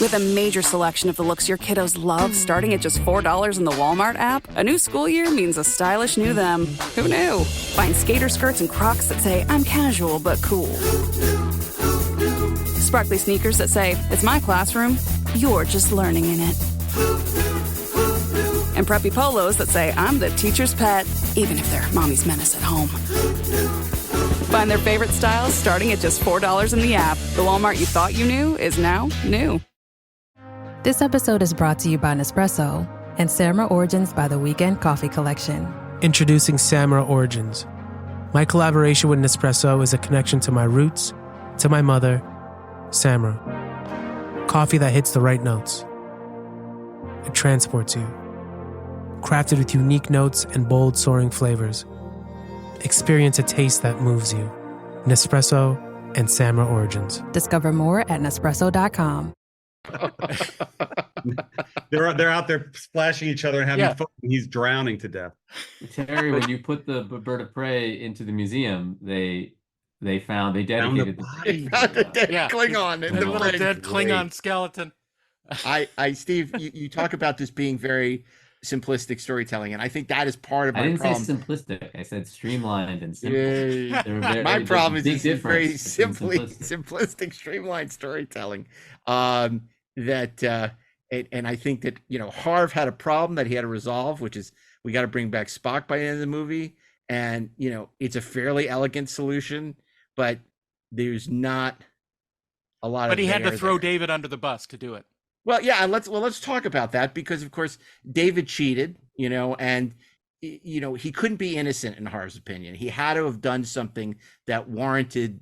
With a major selection of the looks your kiddos love, starting at just $4 in the Walmart app, a new school year means a stylish new them. Who knew? Find skater skirts and Crocs that say, I'm casual but cool. Sparkly sneakers that say, it's my classroom, you're just learning in it. And preppy polos that say, I'm the teacher's pet, even if they're mommy's menace at home. Find their favorite styles starting at just $4 in the app. The Walmart you thought you knew is now new. This episode is brought to you by Nespresso and Samra Origins by the Weekend Coffee Collection. Introducing Samra Origins. My collaboration with Nespresso is a connection to my roots, to my mother, Samra. Coffee that hits the right notes. It transports you. Crafted with unique notes and bold, soaring flavors. Experience a taste that moves you. Nespresso and Samra Origins. Discover more at Nespresso.com. They're out there splashing each other and having fun. And he's drowning to death. Terry, when you put the bird of prey into the museum, they dedicated the dead Klingon in the little dead Klingon skeleton. Steve, you talk about this being very simplistic storytelling, and I think that is part of my problem. I didn't say simplistic. I said streamlined and simple. My problem is it's very simplistic, streamlined storytelling. And I think that, Harv had a problem that he had to resolve, which is we got to bring back Spock by the end of the movie. And, it's a fairly elegant solution, but there's not a lot of. But he had to throw David under the bus to do it. Well, yeah, and let's talk about that, because of course David cheated, and he couldn't be innocent in Harv's opinion. He had to have done something that warranted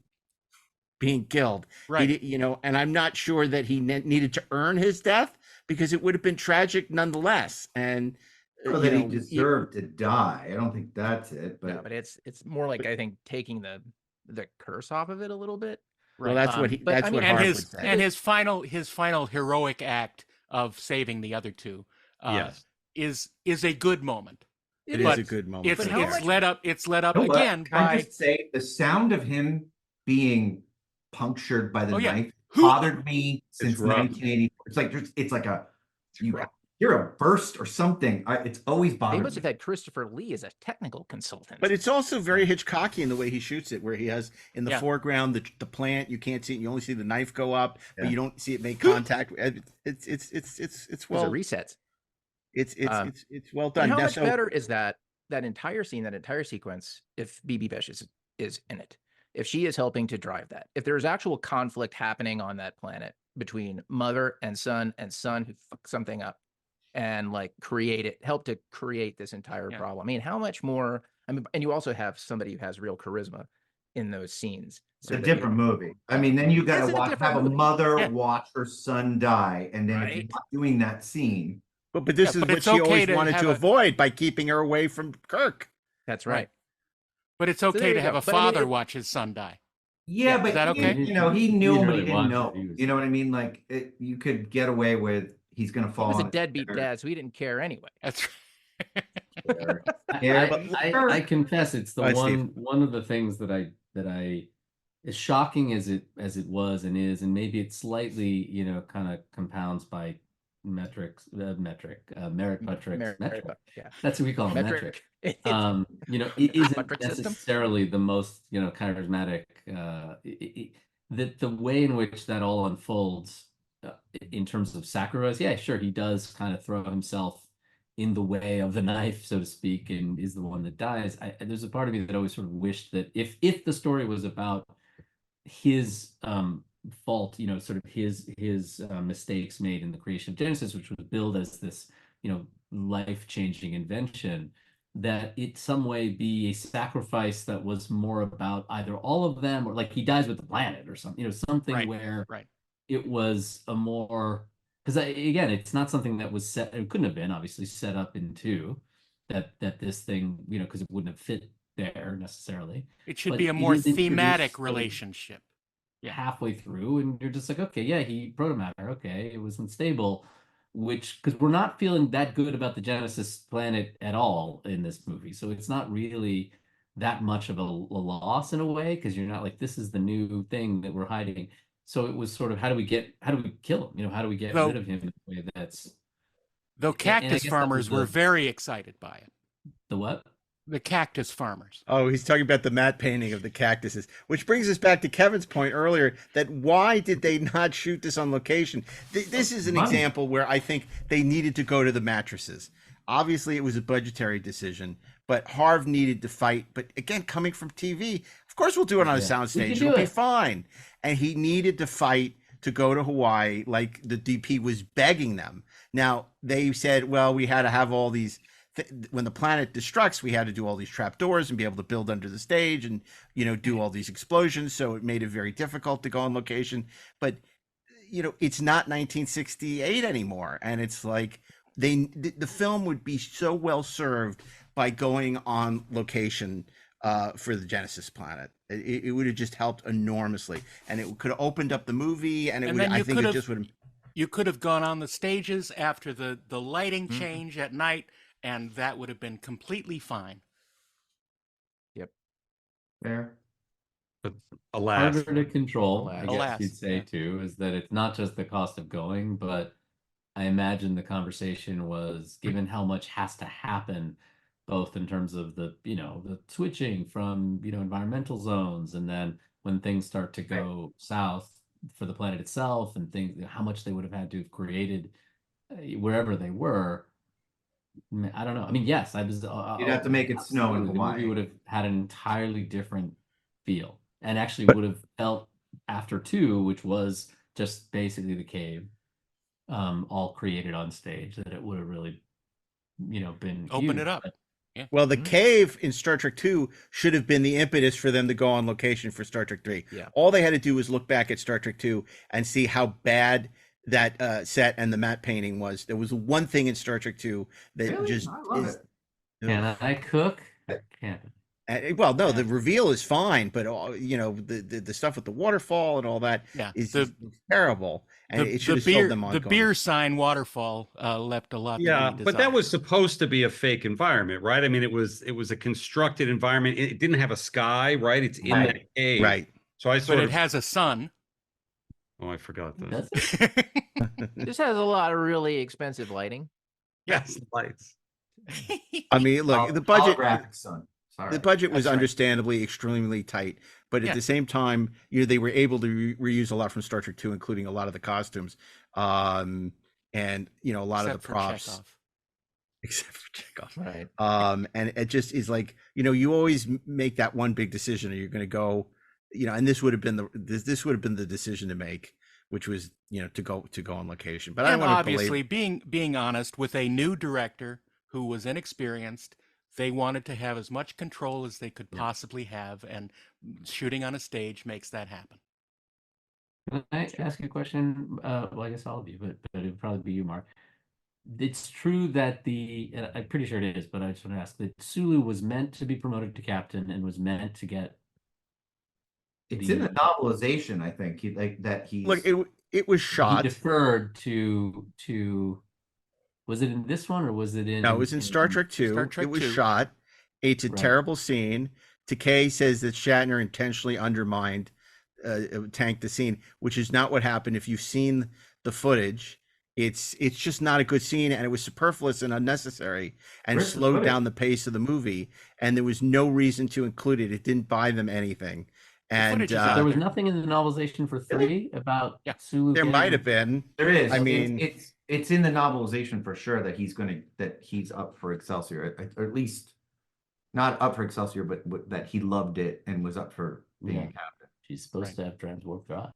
being killed, right? And I'm not sure that he needed to earn his death, because it would have been tragic nonetheless. And that he deserved to die. I don't think that's it, but no, but it's more like, I think, taking the curse off of it a little bit. Well, that's what his final heroic act of saving the other two is a good moment. It is a good moment. It's led up again by. I just say the sound of him being punctured by the knife bothered me since 1984. It's like you're a burst or something. It's always bothered me. They must have had Christopher Lee as a technical consultant. But it's also very Hitchcockian the way he shoots it, where he has in the foreground the plant. You can't see it. You only see the knife go up, but you don't see it make contact. It's well resets. It's well done. How much better is that entire scene, that entire sequence, if BB Bish is in it? If she is helping to drive that, if there's actual conflict happening on that planet between mother and son who fucked something up, and help to create this entire problem. I mean, how much more? And you also have somebody who has real charisma in those scenes. It's a different movie. I mean, then you got to have a mother watch her son die, and then if you're not doing that scene. But this is what she always wanted to avoid by keeping her away from Kirk. That's right. But it's okay to have a father watch his son die. Yeah, but is that okay? He knew him, but he didn't know. You know what I mean? You could get away with. He's going to fall. He was a deadbeat dad, so he didn't care anyway. That's right. I confess, it's the one of the things that I, as shocking as it was and is, and maybe it slightly kind of compounds by merit metric. Yeah, that's what we call them, metric. It isn't necessarily the most charismatic. The way in which that all unfolds. In terms of sacrifice, sure, he does kind of throw himself in the way of the knife, so to speak, and is the one that dies. There's a part of me that always sort of wished that if the story was about his fault, sort of his mistakes made in the creation of Genesis, which was billed as this life-changing invention, that it some way be a sacrifice that was more about either all of them, or like he dies with the planet or something, something where it was a more, because again, it's not something that was set. It couldn't have been obviously set up into that this thing, because it wouldn't have fit there necessarily. It should be a more thematic relationship. Halfway through, and you're just like, okay, he protomatter, okay, it was unstable, which because we're not feeling that good about the Genesis planet at all in this movie, so it's not really that much of a loss in a way, because you're not like, this is the new thing that we're hiding. So it was sort of, how do we kill him? How do we get rid of him in a way that's... Though cactus farmers were very excited by it. The what? The cactus farmers. Oh, he's talking about the matte painting of the cactuses, which brings us back to Kevin's point earlier that why did they not shoot this on location? This is an example where I think they needed to go to the mattresses. Obviously, it was a budgetary decision, but Harv needed to fight. But again, coming from TV, of course we'll do it on a soundstage. It'll be fine. And he needed to fight to go to Hawaii like the DP was begging them. Now, they said, well, we had to have all these... when the planet destructs, we had to do all these trapdoors and be able to build under the stage and, do all these explosions. So it made it very difficult to go on location. But, it's not 1968 anymore. And it's like the film would be so well served by going on location for the Genesis planet. It would have just helped enormously. And it could have opened up the movie. And I think it just would have... You could have gone on the stages after the lighting change at night, and that would have been completely fine. Yep. Fair. But alas. Harder to control, I Alas. guess you'd say, too, is that it's not just the cost of going, but I imagine the conversation was, given how much has to happen, both in terms of the switching from, environmental zones, and then when things start to go south for the planet itself, and things, how much they would have had to have created wherever they were. I don't know. I mean, yes, you'd have to make it snow in Hawaii. The movie would have had an entirely different feel, and actually would have felt after 2, which was just basically the cave, all created on stage, that it would have really, been open huge. it up. But, yeah. Well, the cave in Star Trek 2 should have been the impetus for them to go on location for Star Trek 3. Yeah. All they had to do was look back at Star Trek 2 and see how bad that set and the matte painting was. There was one thing in Star Trek 2 that just I love is... it. Can I cook? Can't. Well, no, the reveal is fine, but the stuff with the waterfall and all that is terrible, and it should have sold them on. The beer sign waterfall left a lot. Yeah, to be but that was supposed to be a fake environment, right? I mean, it was a constructed environment. It didn't have a sky, right? It's in that cave, right? So it has a sun. Oh, I forgot that. This has a lot of really expensive lighting. Yes, lights. I mean, look, the budget. Holographic sun. Sorry. The budget was understandably extremely tight, but at the same time, they were able to reuse a lot from Star Trek 2, including a lot of the costumes, and a lot of the props, except for Chekhov. Right. And it just is like, you always make that one big decision. Are you going to go, and this would have been the decision to make, which was to go on location. But I don't want to obviously being honest, with a new director who was inexperienced, they wanted to have as much control as they could possibly have, and shooting on a stage makes that happen. Can I ask you a question? Well, I guess all of you, but it would probably be you, Mark. It's true that and I'm pretty sure it is, but I just want to ask that Sulu was meant to be promoted to captain and was meant to get. It's in the novelization, I think. It was shot. He deferred to. Was it in this one, or was it in? No, it was in Star Trek 2. Star Trek it was 2. shot. It's a terrible scene. Takei says that Shatner intentionally undermined, tanked the scene, which is not what happened. If you've seen the footage, it's just not a good scene, and it was superfluous and unnecessary, and slowed down the pace of the movie. And there was no reason to include it. It didn't buy them anything. And there was nothing in the novelization for 3 about Sulu. There might have been. There is. I mean, it's in the novelization for sure that he's up for Excelsior, or at least not up for Excelsior, but that he loved it and was up for being a captain. She's supposed to have Transwarp Drive.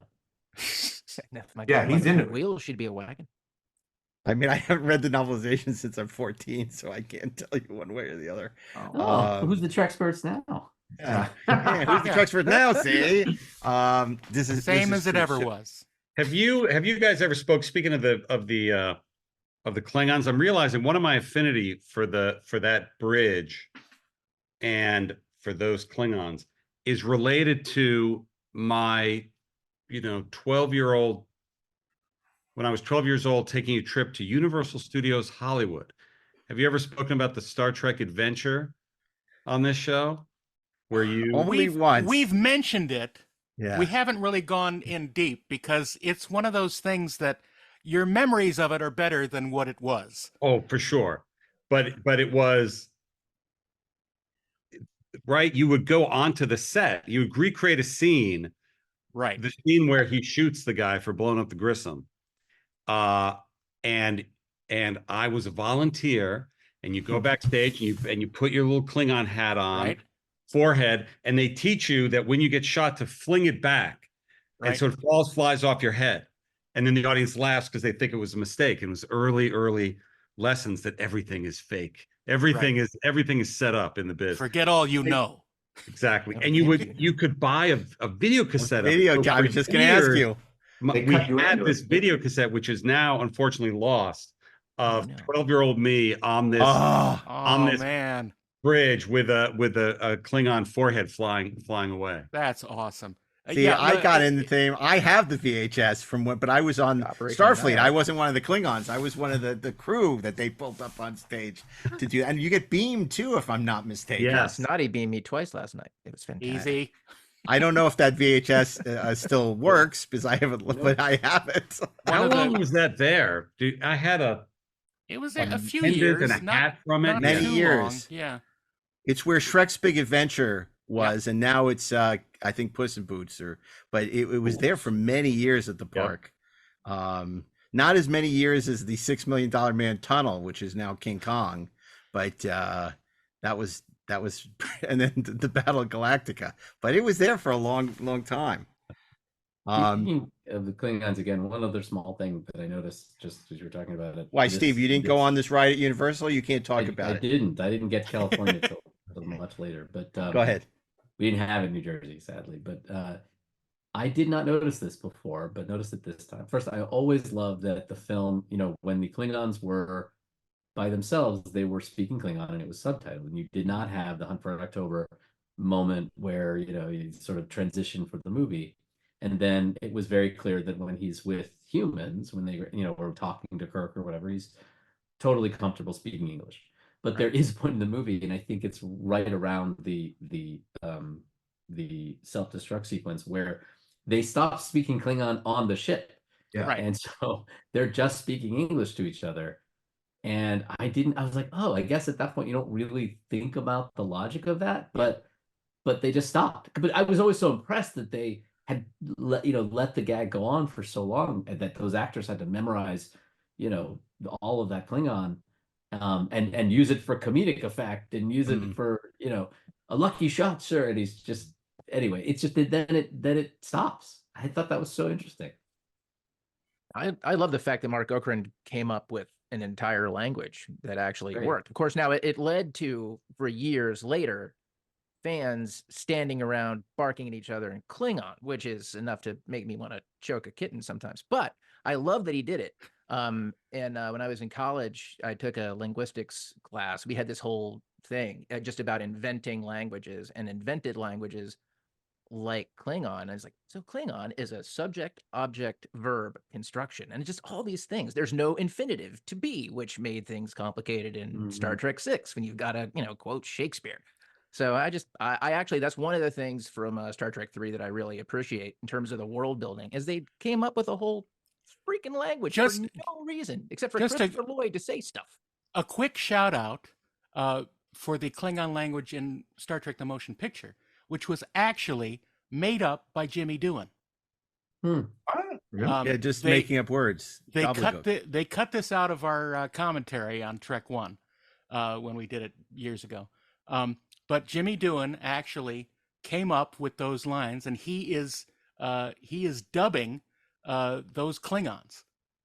He's in it. Wheel, she'd be a wagon. I mean, I haven't read the novelization since I'm 14, so I can't tell you one way or the other. Who's the Treksperts now? Yeah, who's the Treksperts now? See, this is same as it ever was. Have you guys ever speaking of the Klingons? I'm realizing one of my affinity for that bridge and for those Klingons is related to my 12-year-old when I was 12 years old, taking a trip to Universal Studios Hollywood. Have you ever spoken about the Star Trek adventure on this show? Where you only once we've mentioned it. Yeah. We haven't really gone in deep because it's one of those things that your memories of it are better than what it was. Oh, for sure. But it was right. You would go onto the set. You would recreate a scene. Right. The scene where he shoots the guy for blowing up the Grissom. And I was a volunteer, and you go backstage and you put your little Klingon hat on, right. Forehead, and they teach you that when you get shot to fling it back, right. and so it flies off your head. And then the audience laughs because they think it was a mistake. It was early lessons that everything is fake. Everything is set up in the biz. Forget all you know. Exactly. And you could buy a video cassette. I was just going to ask you. We had this video cassette, which is now unfortunately lost, of 12-year-old me on this man. bridge with a Klingon forehead flying away. That's awesome. See, I got in the thing. I have the VHS from when, but I was on Starfleet. I wasn't one of the Klingons. I was one of the crew that they pulled up on stage to do. And you get beamed too, if I'm not mistaken. Yes, Naughty beamed me twice last night. It was fantastic. Easy. I don't know if that VHS still works because I haven't, but I have it. How long was that there? Dude, I had it was a few years, and a hat from it. Many years. Long. Yeah. It's where Shrek's Big Adventure was, and now it's I think Puss in Boots, but it was there for many years at the park. Not as many years as the $6 Million Man Tunnel, which is now King Kong, but that was and then the Battle of Galactica, but it was there for a long time. Speaking of the Klingons again, one other small thing that I noticed just as you were talking about it. Why, Steve, you didn't go on this ride at Universal? You can't talk about it. I didn't get to California until much later, but go ahead. We didn't have it in New Jersey, sadly, but I did not notice this before, but noticed it this time. First, I always loved that the film, when the Klingons were by themselves, they were speaking Klingon and it was subtitled, and you did not have the Hunt for October moment where, you sort of transition for the movie. And then it was very clear that when he's with humans, when they, were talking to Kirk or whatever, he's totally comfortable speaking English. But there is a point in the movie, and I think it's right around the self-destruct sequence where they stop speaking Klingon on the ship. Yeah. Right. And so they're just speaking English to each other. And I was like, oh, I guess at that point you don't really think about the logic of that, but they just stopped. But I was always so impressed that they had let the gag go on for so long, and that those actors had to memorize, all of that Klingon, and use it for comedic effect and use it for, a lucky shot, sir. And he's just, anyway, it's just that then it stops. I thought that was so interesting. I love the fact that Mark Okrand came up with an entire language that actually worked. Of course, now it led to, for years later, fans standing around barking at each other in Klingon, which is enough to make me want to choke a kitten sometimes. But I love that he did it. And when I was in college, I took a linguistics class. We had this whole thing just about inventing languages, and invented languages like Klingon. And I was like, so Klingon is a subject, object, verb construction, and just all these things. There's no infinitive to be, which made things complicated in Star Trek 6 when you've got to, quote Shakespeare. So I actually, that's one of the things from Star Trek 3 that I really appreciate in terms of the world building, is they came up with a whole freaking language for no reason except for Christopher Lloyd to say stuff. A quick shout out for the Klingon language in Star Trek: The Motion Picture, which was actually made up by Jimmy Doohan. Just making up words. They cut this out of our commentary on Trek 1 when we did it years ago. But Jimmy Doohan actually came up with those lines, and he is dubbing those Klingons.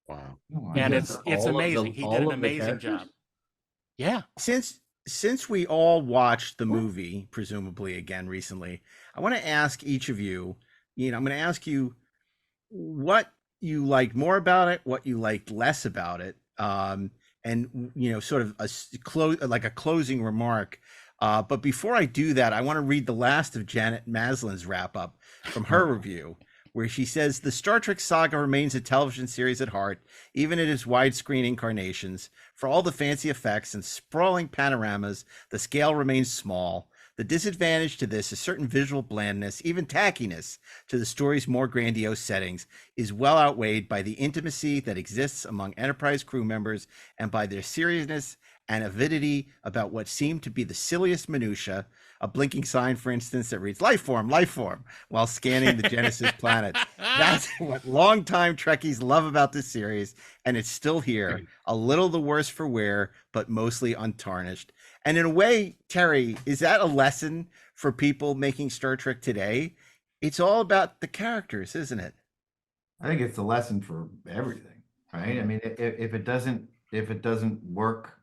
Wow! And it's amazing. He did an amazing job. Yeah. Since we all watched the movie, presumably again recently, I want to ask each of you. I'm going to ask you what you liked more about it, what you liked less about it, and sort of a closing remark. But before I do that, I want to read the last of Janet Maslin's wrap up from her review, where she says the Star Trek saga remains a television series at heart, even in its widescreen incarnations. For all the fancy effects and sprawling panoramas, the scale remains small. The disadvantage to this is certain visual blandness, even tackiness, to the story's more grandiose settings, is well outweighed by the intimacy that exists among Enterprise crew members and by their seriousness and avidity about what seemed to be the silliest minutia, a blinking sign, for instance, that reads life form, while scanning the Genesis planet. That's what longtime Trekkies love about this series, and it's still here, a little the worse for wear, but mostly untarnished. And in a way, Terry, is that a lesson for people making Star Trek today? It's all about the characters, isn't it? I think it's a lesson for everything, right? I mean, if it doesn't work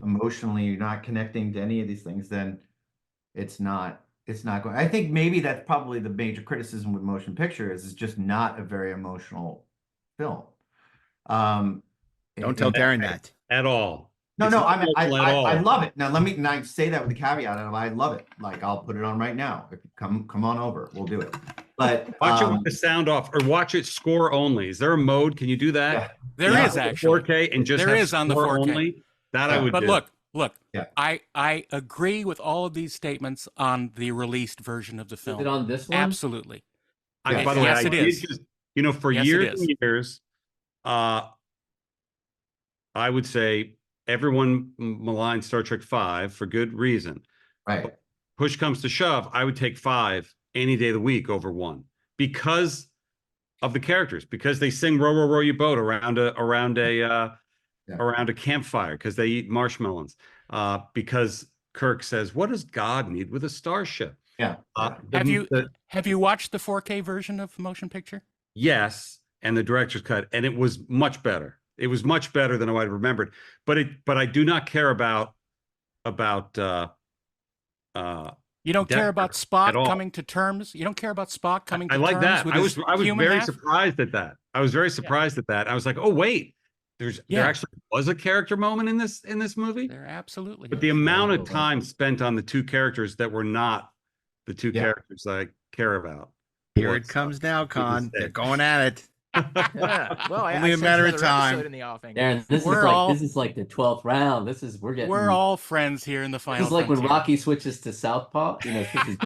emotionally, you're not connecting to any of these things, then it's not going. I think maybe that's probably the major criticism with motion picture is it's just not a very emotional film. Don't tell Darren that at all. No, I love it. Now let me say that with the caveat of I love it. Like I'll put it on right now. If you come on over, we'll do it. But watch it with the sound off, or watch it score only. Is there a mode? Can you do that? Yeah. There is actually 4K and just there is on the 4K only. That I would. But do. Look. Yeah. I agree with all of these statements on the released version of the film. Is it on this one? Absolutely. By the way, yes, it is. Just, for years and years, I would say everyone maligned Star Trek 5 for good reason. Right. But push comes to shove, I would take 5 any day of the week over 1 because of the characters, because they sing "Row, row, row your boat" around a campfire, because they eat marshmallows, because Kirk says, "What does God need with a starship?" Yeah. Have you watched the 4K version of Motion Picture? Yes, and the director's cut, and it was much better. It was much better than I remembered. But I do not care about you don't care about Spock coming to terms. You don't care about Spock coming to terms. I like that. I was very half? surprised at that. I was very surprised at that. I was like, oh wait, there actually was a character moment in this movie. There absolutely. But the amount of time spent on the two characters that were not the two characters I care about. Here it comes now, Con. They're going at it. Well, only a matter of time. In the offing. Darren, this is like the 12th round. We're all friends here in the final. This is like when Rocky switches to Southpaw.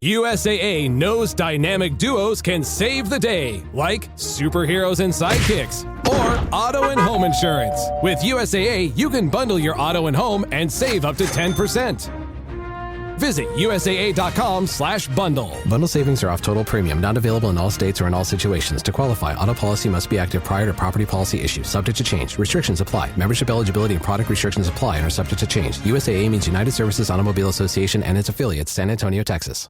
USAA knows dynamic duos can save the day, like superheroes and sidekicks, or auto and home insurance. With USAA, you can bundle your auto and home and save up to 10%. Visit USAA.com/bundle. Bundle savings are off total premium, not available in all states or in all situations. To qualify, auto policy must be active prior to property policy issue. Subject to change. Restrictions apply. Membership eligibility and product restrictions apply and are subject to change. USAA means United Services Automobile Association and its affiliates, San Antonio, Texas.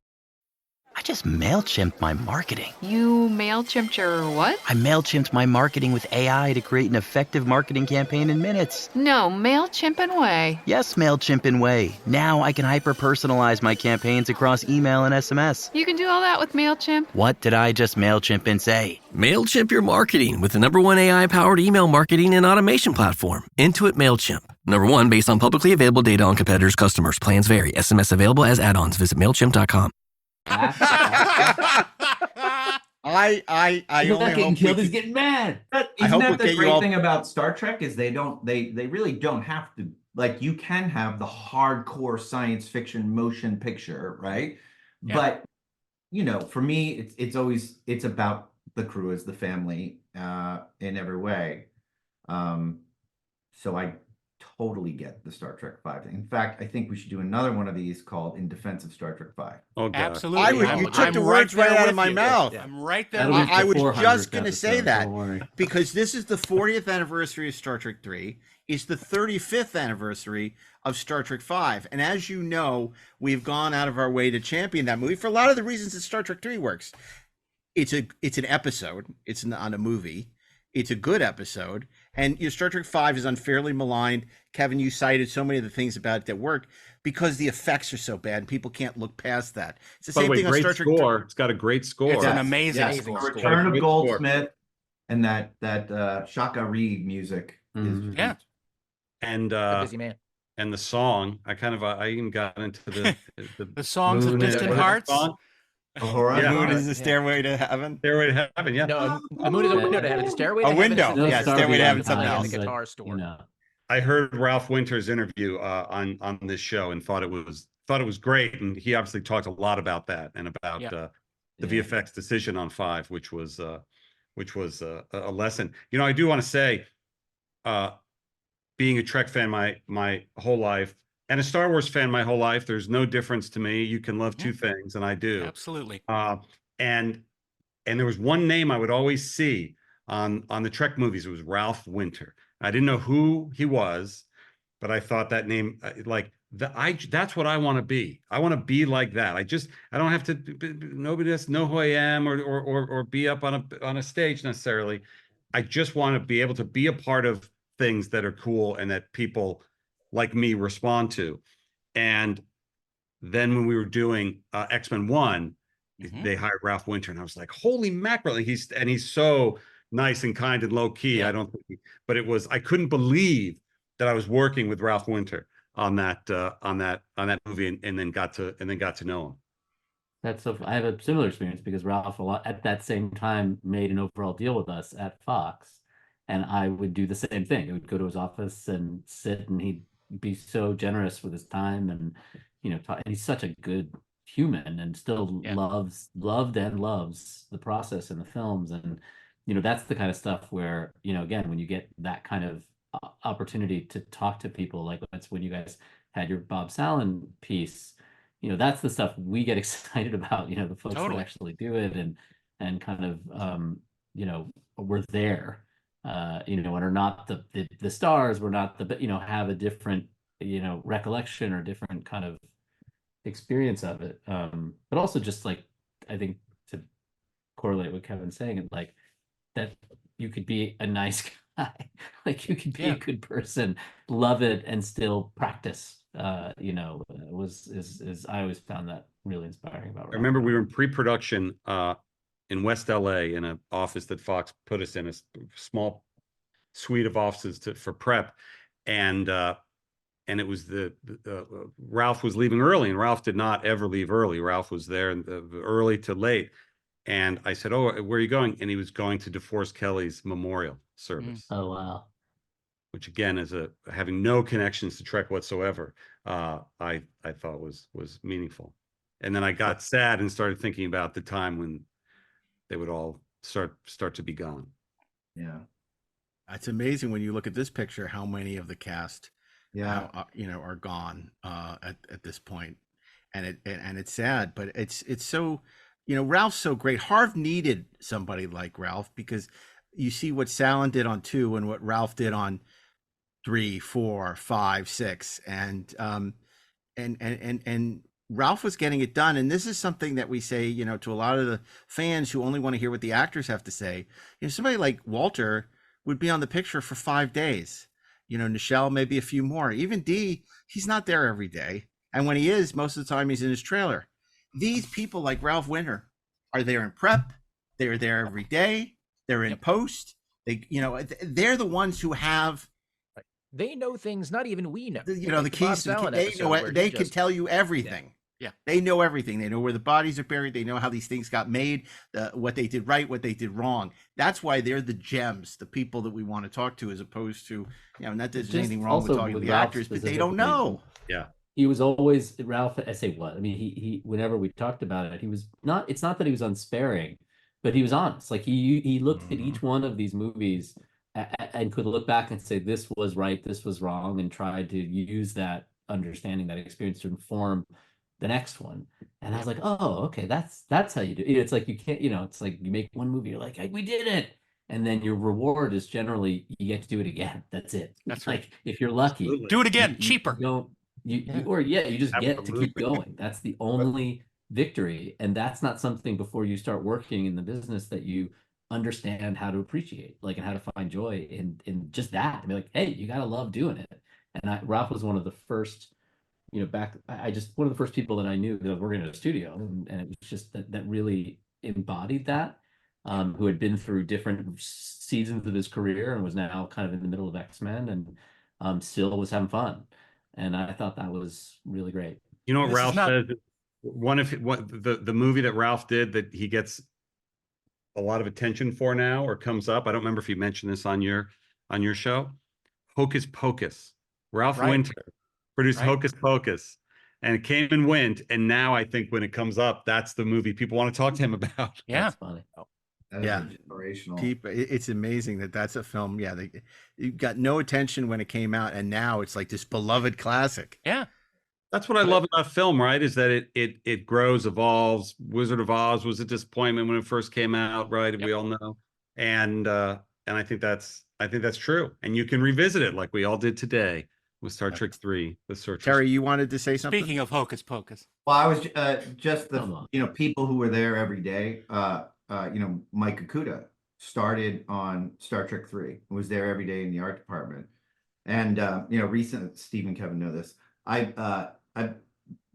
I just MailChimped my marketing. You MailChimped your what? I MailChimped my marketing with AI to create an effective marketing campaign in minutes. No, MailChimp and Way. Yes, MailChimp and Way. Now I can hyper-personalize my campaigns across email and SMS. You can do all that with MailChimp? What did I just MailChimp and say? MailChimp your marketing with the #1 AI-powered email marketing and automation platform, Intuit MailChimp. #1 based on publicly available data on competitors' customers. Plans vary. SMS available as add-ons. Visit MailChimp.com. I only getting killed. He's getting mad. Isn't that the great thing about Star Trek is they really don't have to, like, you can have the hardcore science fiction motion picture, right? Yeah. But for me, it's about the crew as the family in every way. So I totally get the Star Trek 5 thing. In fact, I think we should do another one of these called In Defense of Star Trek 5. Oh, God. Absolutely. You took the words right out of my mouth. I'm right there. I was just going to say that because this is the 40th anniversary of Star Trek 3. It's the 35th anniversary of Star Trek 5. And as you know, we've gone out of our way to champion that movie for a lot of the reasons that Star Trek 3 works. It's an episode. It's not a movie. It's a good episode. And Star Trek 5 is unfairly maligned. Kevin, you cited so many of the things about it that work because the effects are so bad and people can't look past that. It's the same thing on Star Trek. It's got a great score. It's an amazing score. Return of Goldsmith and that Shaka Reed music. Mm-hmm. Yeah. And busy man. And the song, I even got into the the songs of Distant Hearts. The moon is the stairway to heaven. Stairway to heaven, yeah. No, the moon is a window to heaven. The stairway to A heaven window. is Yeah, stairway to heaven, something the else. guitar store. I heard Ralph Winter's interview on this show and thought it was great, and he obviously talked a lot about that and about the VFX decision on 5, which was a lesson. You know, I do want to say, being a Trek fan my whole life and a Star Wars fan my whole life, there's no difference to me. You can love two things, and I do. Absolutely. And there was one name I would always see on the Trek movies. It was Ralph Winter. I didn't know who he was, but I thought that name, that's what I want to be. I want to be like that. I don't have to, nobody has to know who I am or be up on a stage necessarily. I just want to be able to be a part of things that are cool and that people like me respond to. And then when we were doing X-Men 1, they hired Ralph Winter, and I was like, holy mackerel. He's so nice and kind and low key. I don't think, but I couldn't believe that I was working with Ralph Winter on that movie, and then got to know him. That's so. I have a similar experience because Ralph at that same time made an overall deal with us at Fox, and I would do the same thing. I would go to his office and sit, and he'd be so generous with his time, and and he's such a good human, and still loved and loves the process in the films. And that's the kind of stuff where again, when you get that kind of opportunity to talk to people, like that's when you guys had your Bob Salen piece, that's the stuff we get excited about, the folks that actually do it and kind of we're there, and are not the stars, we're not have a different recollection or different kind of experience of it, but also just like, I think, to correlate what Kevin's saying, and like that you could be a nice guy, like you could be a good person, love it, and still practice. I always found that really inspiring about Ralph. I remember we were in pre-production in West LA in an office that Fox put us in, a small suite of offices for prep, and it was Ralph was leaving early, and Ralph did not ever leave early. Ralph was there early to late. And I said, "Oh, where are you going?" And he was going to DeForest Kelley's memorial service. Oh, wow. Which again, is having no connections to Trek whatsoever, I thought was meaningful. And then I got sad and started thinking about the time when they would all start to be gone. Yeah. It's amazing when you look at this picture, how many of the cast are gone at this point. And it's sad, but it's so, Ralph's so great. Harv needed somebody like Ralph, because you see what Salen did on 2 and what Ralph did on 3, 4, 5, 6, and Ralph was getting it done. And this is something that we say, to a lot of the fans who only want to hear what the actors have to say. Somebody like Walter would be on the picture for 5 days. Nichelle, maybe a few more. Even Dee, he's not there every day. And when he is, most of the time he's in his trailer. These people like Ralph Winter are there in prep. They're there every day. They're in post. They're the ones who have. They know things not even we know. The keys. They can tell you everything. Yeah. They know everything. They know where the bodies are buried. They know how these things got made, what they did right, what they did wrong. That's why they're the gems, the people that we want to talk to, as opposed to, not that there's anything wrong with talking to the actors, but they don't know. Yeah. He was always, Ralph, I say what? I mean, he whenever we talked about it, he was not, it's not that he was unsparing, but he was honest. Like he looked at each one of these movies and could look back and say, this was right, this was wrong, and tried to use that understanding, that experience to inform the next one. And I was like, oh, okay, that's how you do it. It's like, you can't, it's like you make one movie, you're like, hey, we did it. And then your reward is generally you get to do it again. That's it. That's right. Like, if you're lucky, do it again, cheaper. You just get to keep going. That's the only victory. And that's not something before you start working in the business that you understand how to appreciate, like, and how to find joy in just that. And be like, hey, you gotta love doing it. And Ralph was one of the first, one of the first people that I knew that was working in a studio, and it was just that really embodied that, who had been through different seasons of his career and was now kind of in the middle of X-Men and still was having fun. And I thought that was really great. You know what Ralph says? the movie that Ralph did that he gets a lot of attention for now or comes up. I don't remember if you mentioned this on your show. Hocus Pocus. Ralph Winter produced Hocus Pocus, and it came and went. And now I think when it comes up, that's the movie people want to talk to him about. Yeah, that's funny. Yeah, inspirational. It's amazing that's a film. Yeah, it got no attention when it came out, and now it's like this beloved classic. Yeah, that's what I love about film, right? Is that it grows, evolves. Wizard of Oz was a disappointment when it first came out, right? Yep. We all know, and I think that's true. And you can revisit it like we all did today with Star Trek 3, The Searchers. Terry, you wanted to say something? Speaking of Hocus Pocus. Well, I was just people who were there every day. Mike Okuda started on Star Trek 3 and was there every day in the art department. And recent Steve and Kevin know this.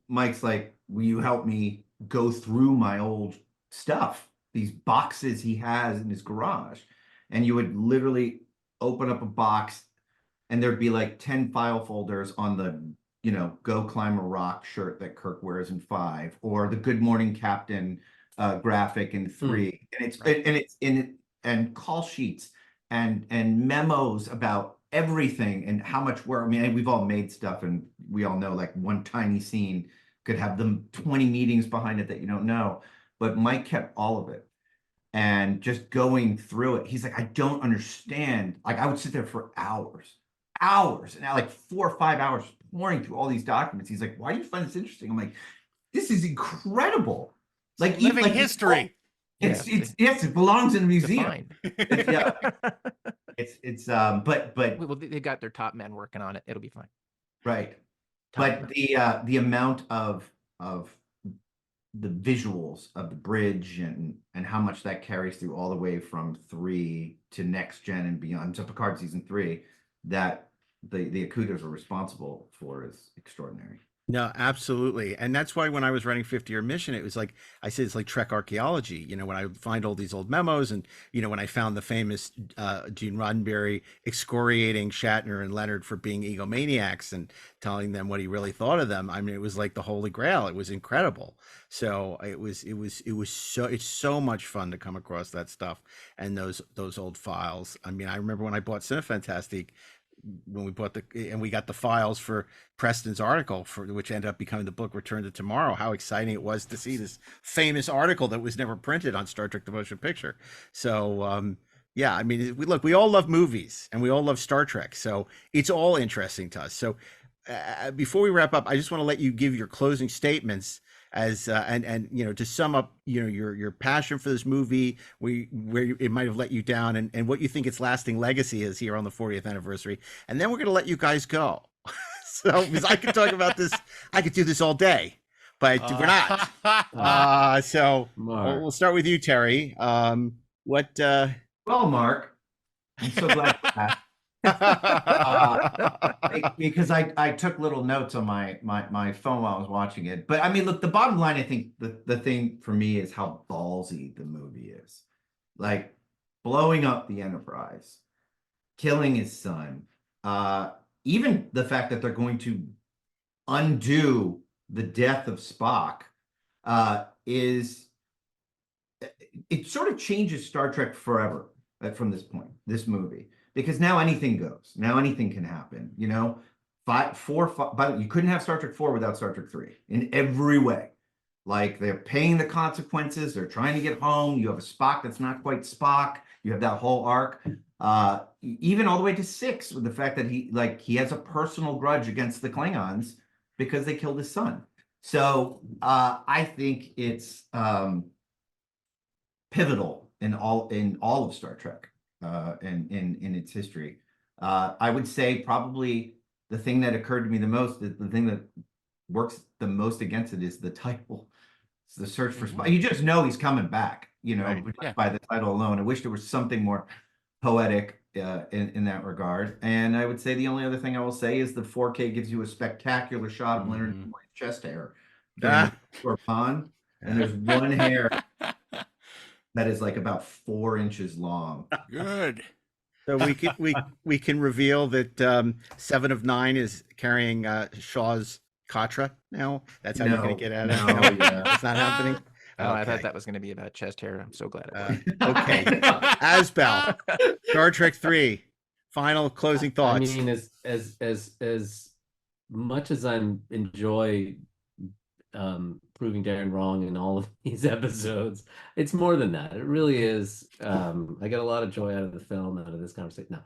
Mike's like, will you help me go through my old stuff, these boxes he has in his garage? And you would literally open up a box and there'd be like 10 file folders on the, Go Climb a Rock shirt that Kirk wears in 5, or the Good Morning Captain graphic in 3. And call sheets and memos about everything and how much work. I mean, we've all made stuff, and we all know like one tiny scene could have them 20 meetings behind it that you don't know. But Mike kept all of it. And just going through it, he's like, I don't understand. Like, I would sit there for hours, and now like 4 or 5 hours pouring through all these documents. He's like, why do you find this interesting? I'm like, this is incredible. Like, living history. It belongs in a museum. But they got their top men working on it. It'll be fine. Right. But the amount of the visuals of the bridge and how much that carries through all the way from 3 to Next Gen and beyond to Picard season 3, that the Okudas are responsible for is extraordinary. No, absolutely. And that's why when I was running 50-Year Mission, it was like, I said, it's like Trek archaeology. When I find all these old memos and, when I found the famous Gene Roddenberry excoriating Shatner and Leonard for being egomaniacs and telling them what he really thought of them. I mean, it was like the Holy Grail. It was incredible. So it's so much fun to come across that stuff and those old files. I mean, I remember when I bought Cinefantastique, when we bought we got the files for Preston's article, which ended up becoming the book Return to Tomorrow. How exciting it was to see this famous article that was never printed on Star Trek: The Motion Picture. So I mean, we all love movies and we all love Star Trek, so it's all interesting to us. So before we wrap up, I just want to let you give your closing statements as and to sum up your passion for this movie, where it might have let you down, and what you think its lasting legacy is here on the 40th anniversary, and then we're going to let you guys go. So because I could talk about this, I could do this all day, but we're not. So we'll start with you, Terry. Well, Mark, I'm so glad for that. Because I took little notes on my phone while I was watching it. But I mean, look, the bottom line, I think the thing for me is how ballsy the movie is. Like, blowing up the Enterprise, killing his son, even the fact that they're going to undo the death of Spock, it sort of changes Star Trek forever from this point, this movie. Because now anything goes. Now anything can happen. 5, 4, 5. But you couldn't have Star Trek 4 without Star Trek 3 in every way. Like, they're paying the consequences. They're trying to get home. You have a Spock that's not quite Spock. You have that whole arc. Even all the way to 6, with the fact that he has a personal grudge against the Klingons because they killed his son. So I think it's pivotal in all of Star Trek. In its history. I would say probably the thing that occurred to me the most, the thing that works the most against it, is the title. It's The Search for Spock. You just know he's coming back, by the title alone. I wish there was something more poetic in that regard. And I would say the only other thing I will say is the 4K gives you a spectacular shot of Leonard Nimoy's chest hair or pond, and there's one hair that is like about 4 inches long. Good. So we can reveal that 7 of 9 is carrying Shaw's Katra now? That's how you're going to get at it? No, yeah. It's not happening? Oh, I Okay. thought that was going to be about chest hair. I'm so glad it was. Okay. Asbell, Star Trek 3, final closing thoughts. I mean, as much as I enjoy proving Darren wrong in all of these episodes, it's more than that. It really is. I get a lot of joy out of the film, out of this conversation.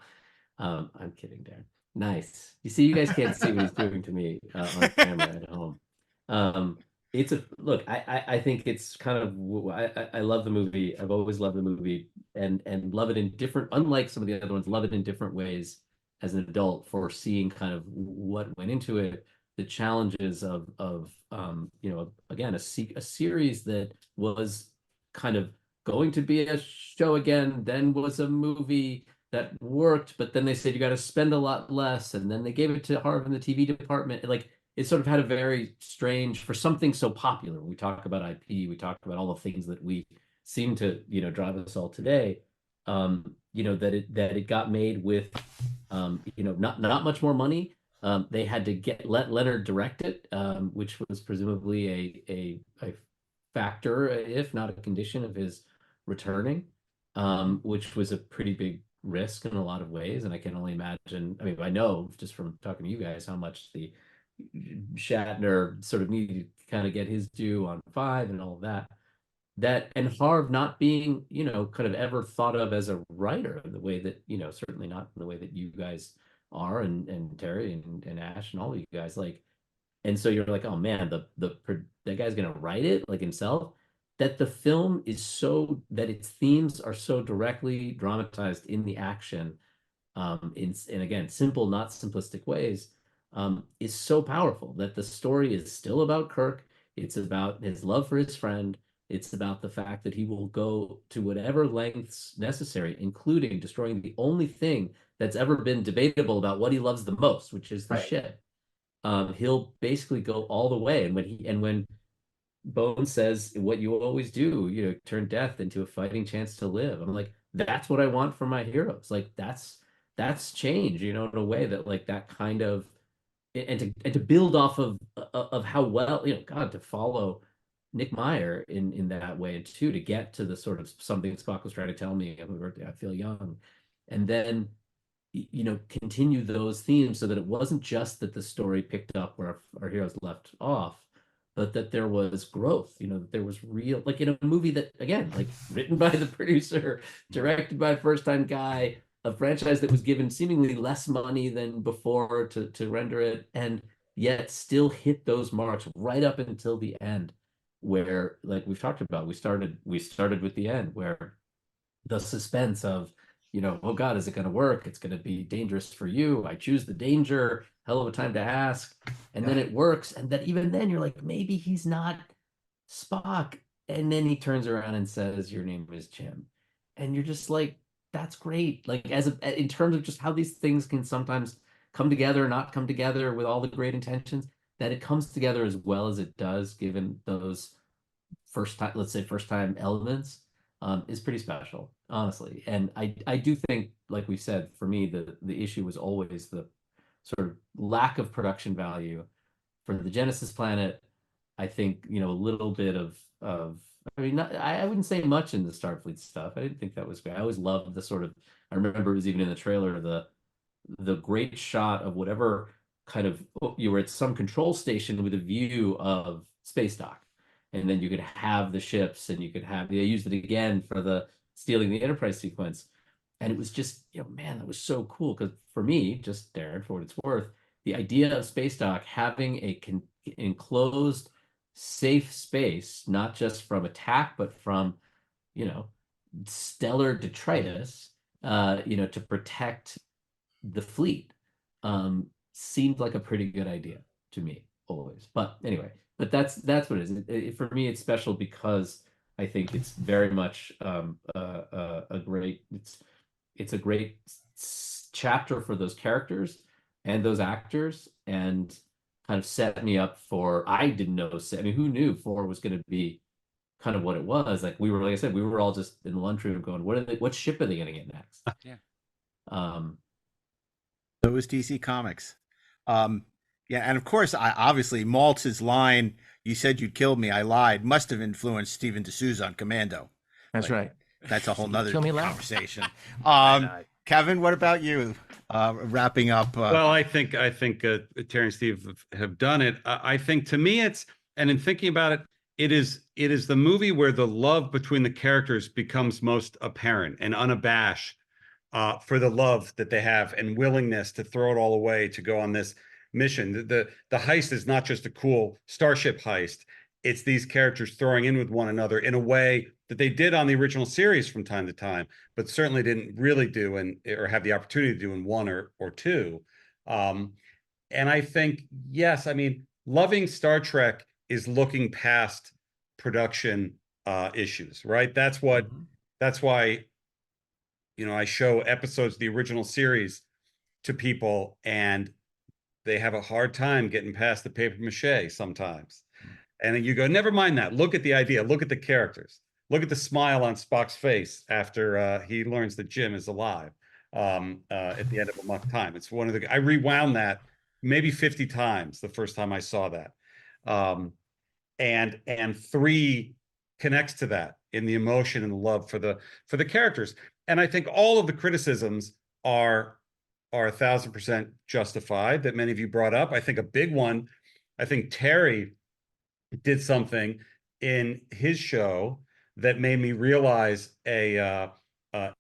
No, I'm kidding, Darren. Nice. You see, you guys can't see what he's doing to me on camera at home. It's a look. I think it's kind of. I love the movie. I've always loved the movie, and love it in different. Unlike some of the other ones, love it in different ways as an adult for seeing kind of what went into it, the challenges of again a series that was kind of going to be a show again, then was a movie that worked, but then they said you got to spend a lot less, and then they gave it to Harv in the TV department. Like, it sort of had a very strange, for something so popular. We talk about IP, we talk about all the things that we seem to drive us all today. That it got made with not much more money. They had to let Leonard direct it, which was presumably a factor, if not a condition, of his returning, which was a pretty big risk in a lot of ways. And I can only imagine, I mean, I know just from talking to you guys how much the Shatner sort of needed to kind of get his due on 5 and all of that, and Harv not being, kind of ever thought of as a writer in the way that, certainly not in the way that you guys are, and Terry and Ash and all of you guys, like, and so you're like, oh man, that guy's gonna write it like himself. That the film is so that its themes are so directly dramatized in the action, in again simple, not simplistic ways, is so powerful. That the story is still about Kirk. It's about his love for his friend. It's about the fact that he will go to whatever lengths necessary, including destroying the only thing that's ever been debatable about what he loves the most, which is the ship. He'll basically go all the way. And when Bones says, what you always do, turn death into a fighting chance to live, I'm like, that's what I want for my heroes. Like, that's change, in a way that, like, that kind of, and to build off of how well, God, to follow Nick Meyer in that way too, to get to the sort of something Spock was trying to tell me, I feel young, and then continue those themes, so that it wasn't just that the story picked up where our heroes left off, but that there was growth, that there was real, like in a movie that, again, like written by the producer, directed by a first-time guy, a franchise that was given seemingly less money than before to render it, and yet still hit those marks right up until the end, where, like we've talked about, we started with the end, where the suspense of, oh God, is it going to work? It's going to be dangerous for you. I choose the danger. Hell of a time to ask. And then it works. And that even then you're like, maybe he's not Spock. And then he turns around and says, your name is Jim. And you're just like, that's great. Like, in terms of just how these things can sometimes come together or not come together with all the great intentions, that it comes together as well as it does, given those first time elements, is pretty special, honestly. And I do think, like we said, for me, the issue was always the sort of lack of production value for the Genesis planet. I think, a little bit of I mean, I wouldn't say much in the Starfleet stuff. I didn't think that was great. I always loved the sort of, I remember it was even in the trailer, the great shot of whatever kind of, you were at some control station with a view of space dock, and then you could have the ships, and you could have, they used it again for the stealing the Enterprise sequence, and it was just, man, that was so cool. Because for me, just Darren, for what it's worth, the idea of space dock having a enclosed, safe space, not just from attack, but from, stellar detritus, to protect the fleet, seemed like a pretty good idea to me always. But anyway, that's what it is. For me, it's special because I think it's very much a great, it's a great chapter for those characters and those actors, and kind of set me up for, I didn't know, I mean, who knew 4 was going to be kind of what it was. Like, like I said, we were all just in the lunchroom going, what ship are they going to get next? Yeah. So was DC Comics. Yeah, and of course, obviously Maltz's line, "You said you'd kill me, I lied," must have influenced Steven D'Souza on Commando. That's right. That's a whole nother Kill me loud. conversation. Kevin, what about you? Wrapping up. Well, I think Terry and Steve have done it. I think to me, and in thinking about it, it is the movie where the love between the characters becomes most apparent and unabashed for the love that they have and willingness to throw it all away to go on this mission. The heist is not just a cool starship heist. It's these characters throwing in with one another in a way that they did on the original series from time to time, but certainly didn't really do or have the opportunity to do in one or two. And I think, yes, I mean, loving Star Trek is looking past production issues, right? That's why, I show episodes of the original series to people and they have a hard time getting past the paper mache sometimes. And then you go, never mind that. Look at the idea. Look at the characters. Look at the smile on Spock's face after he learns that Jim is alive at the end of Amok Time. It's one of I rewound that maybe 50 times the first time I saw that. And 3 connects to that in the emotion and the love for the characters. And I think all of the criticisms are 1,000% justified that many of you brought up. I think a big one, I think Terry did something in his show that made me realize a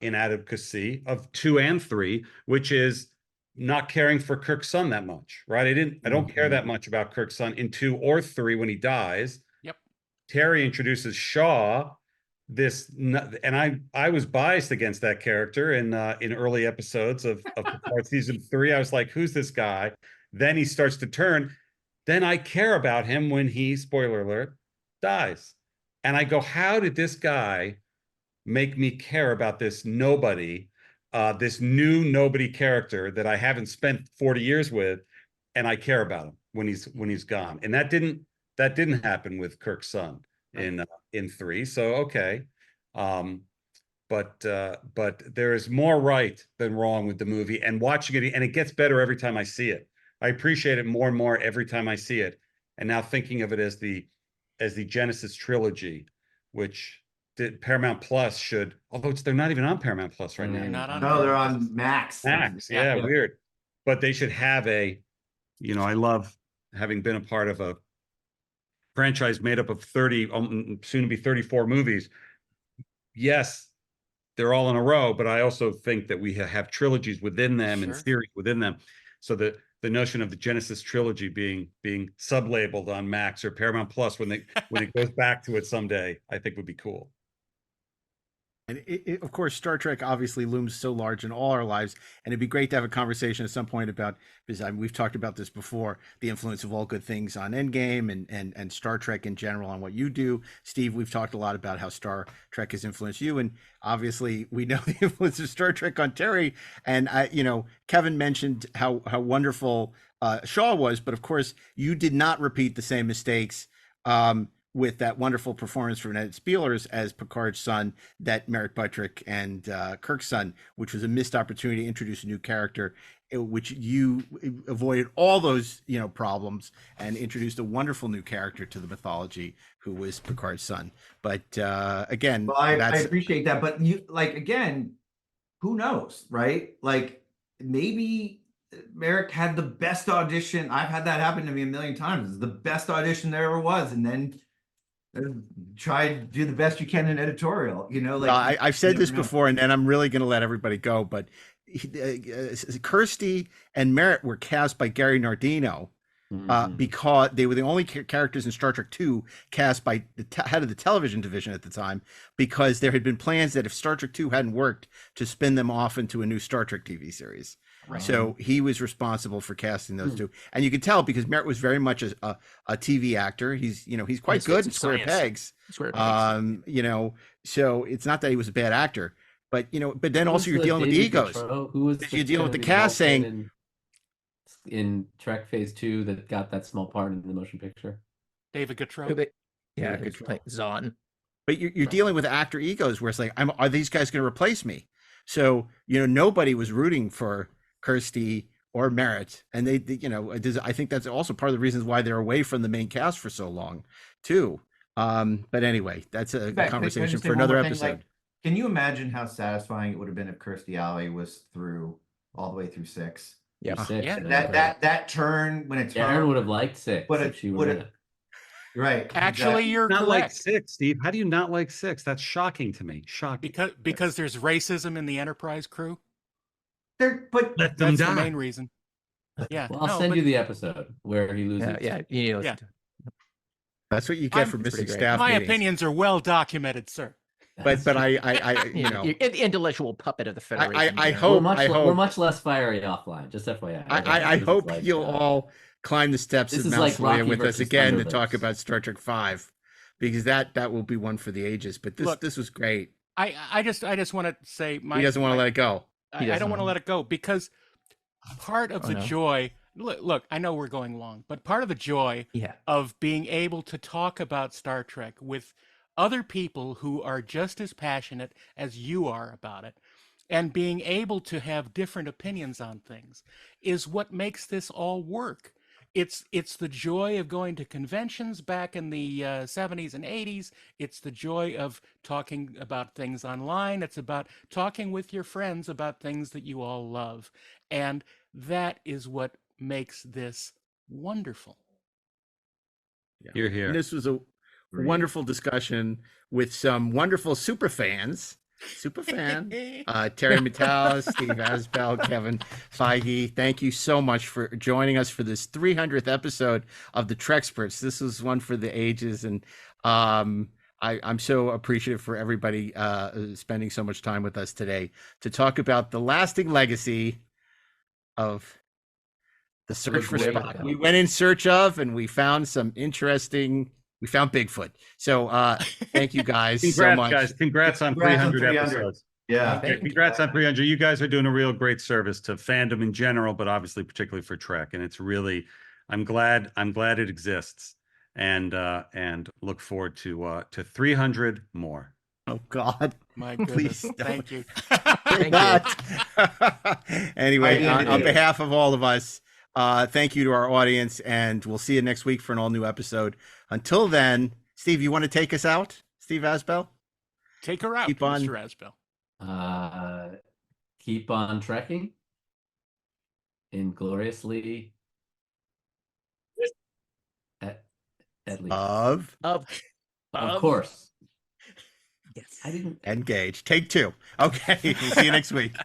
inadequacy of 2 and 3, which is not caring for Kirk's son that much, right? I don't care that much about Kirk's son in 2 or 3 when he dies. Yep. Terry introduces Shaw, and I was biased against that character in early episodes of Picard season 3. I was like, who's this guy? Then he starts to turn. Then I care about him when he, spoiler alert, dies. And I go, how did this guy make me care about this nobody, this new nobody character that I haven't spent 40 years with, and I care about him when he's gone. And that didn't happen with Kirk's son in 3. So okay. But there is more right than wrong with the movie, and watching it, and it gets better every time I see it. I appreciate it more and more every time I see it. And now thinking of it as the Genesis trilogy, which Paramount Plus should, although they're not even on Paramount Plus right now. They're on Max. Yeah, weird. But they should have I love having been a part of a franchise made up of 30, soon to be 34 movies. Yes, they're all in a row, but I also think that we have trilogies within them and series within them. So the notion of the Genesis trilogy being sub-labeled on Max or Paramount Plus when it goes back to it someday, I think would be cool. And of course, Star Trek obviously looms so large in all our lives, and it'd be great to have a conversation at some point about, because we've talked about this before, the influence of All Good Things on Endgame and Star Trek in general on what you do. Steve, we've talked a lot about how Star Trek has influenced you, and obviously we know the influence of Star Trek on Terry. And Kevin mentioned how wonderful Shaw was, but of course you did not repeat the same mistakes with that wonderful performance from Ned Spielers as Picard's son, that Merritt Buttrick and Kirk's son, which was a missed opportunity to introduce a new character, which you avoided all those problems and introduced a wonderful new character to the mythology, who was Picard's son. But again, I appreciate that, but again, who knows, right? Like maybe Merrick had the best audition. I've had that happen to me a million times. It's the best audition there ever was, and then try to do the best you can in editorial. I've said this before, and I'm really going to let everybody go, but Kirsty and Merritt were cast by Gary Nardino because they were the only characters in Star Trek II cast by the head of the television division at the time, because there had been plans that if Star Trek II hadn't worked, to spin them off into a new Star Trek TV series. Right. So he was responsible for casting those two, and you can tell because Merritt was very much a TV actor. He's quite good in Square Pegs. So it's not that he was a bad actor, but then also you're dealing with the egos. Who was you're dealing with the cast saying in Trek Phase 2 that got that small part in the motion picture? David Gautreau. Yeah, like Zahn. But you're dealing with actor egos where it's like, are these guys going to replace me? So nobody was rooting for Kirsty or merit. And they I think that's also part of the reasons why they're away from the main cast for so long too. But anyway, that's a conversation for another episode. Like, can you imagine how satisfying it would have been if Kirstie Alley was through all the way through 6? Yeah. That turn when it's Darren would have liked 6. But if she would have. Right. Actually, you're not correct. like 6, Steve. How do you not like 6? That's shocking to me. Shocking. Because there's racism in the Enterprise crew. But let them that's die. the main reason. Yeah. Well, I'll send you the episode where he loses. Yeah. That's what you get for missing staff My meetings. opinions are well documented, sir. But I the intellectual puppet of the Federation. I hope we're much less fiery offline. Just FYI. I hope you'll all climb the steps of Mount Celia with us again to talk about Star Trek V, because that will be one for the ages. But this was great. I just want to say he doesn't want to let it go. I don't want to let it go because part of the joy. Look, I know we're going long, but part of the joy of being able to talk about Star Trek with other people who are just as passionate as you are about it, and being able to have different opinions on things, is what makes this all work. It's the joy of going to conventions back in the 70s and 80s. It's the joy of talking about things online. It's about talking with your friends about things that you all love. And that is what makes this wonderful. You're here. And this was a wonderful discussion with some wonderful super fans. Terry Matalas, Steve Asbell, Kevin Feige. Thank you so much for joining us for this 300th episode of the Treksperts. This was one for the ages, and I'm so appreciative for everybody spending so much time with us today to talk about the lasting legacy of the search for Spock. We went in search of, and we found some interesting. We found Bigfoot. So thank you guys so much. Guys. Congrats on 300 episodes. Yeah. Congrats on 300. You guys are doing a real great service to fandom in general, but obviously particularly for Trek. And it's really, I'm glad it exists, and look forward to 300 more. Oh God. My goodness. Thank you. Anyway, on behalf of all of us, thank you to our audience, and we'll see you next week for an all-new episode. Until then, Steve, you want to take us out? Steve Asbell? Take her out, Mr. Asbell. Keep on trekking. Ingloriously. At least. Of course. Yes. I didn't engage. Take 2. Okay, we'll see you next week.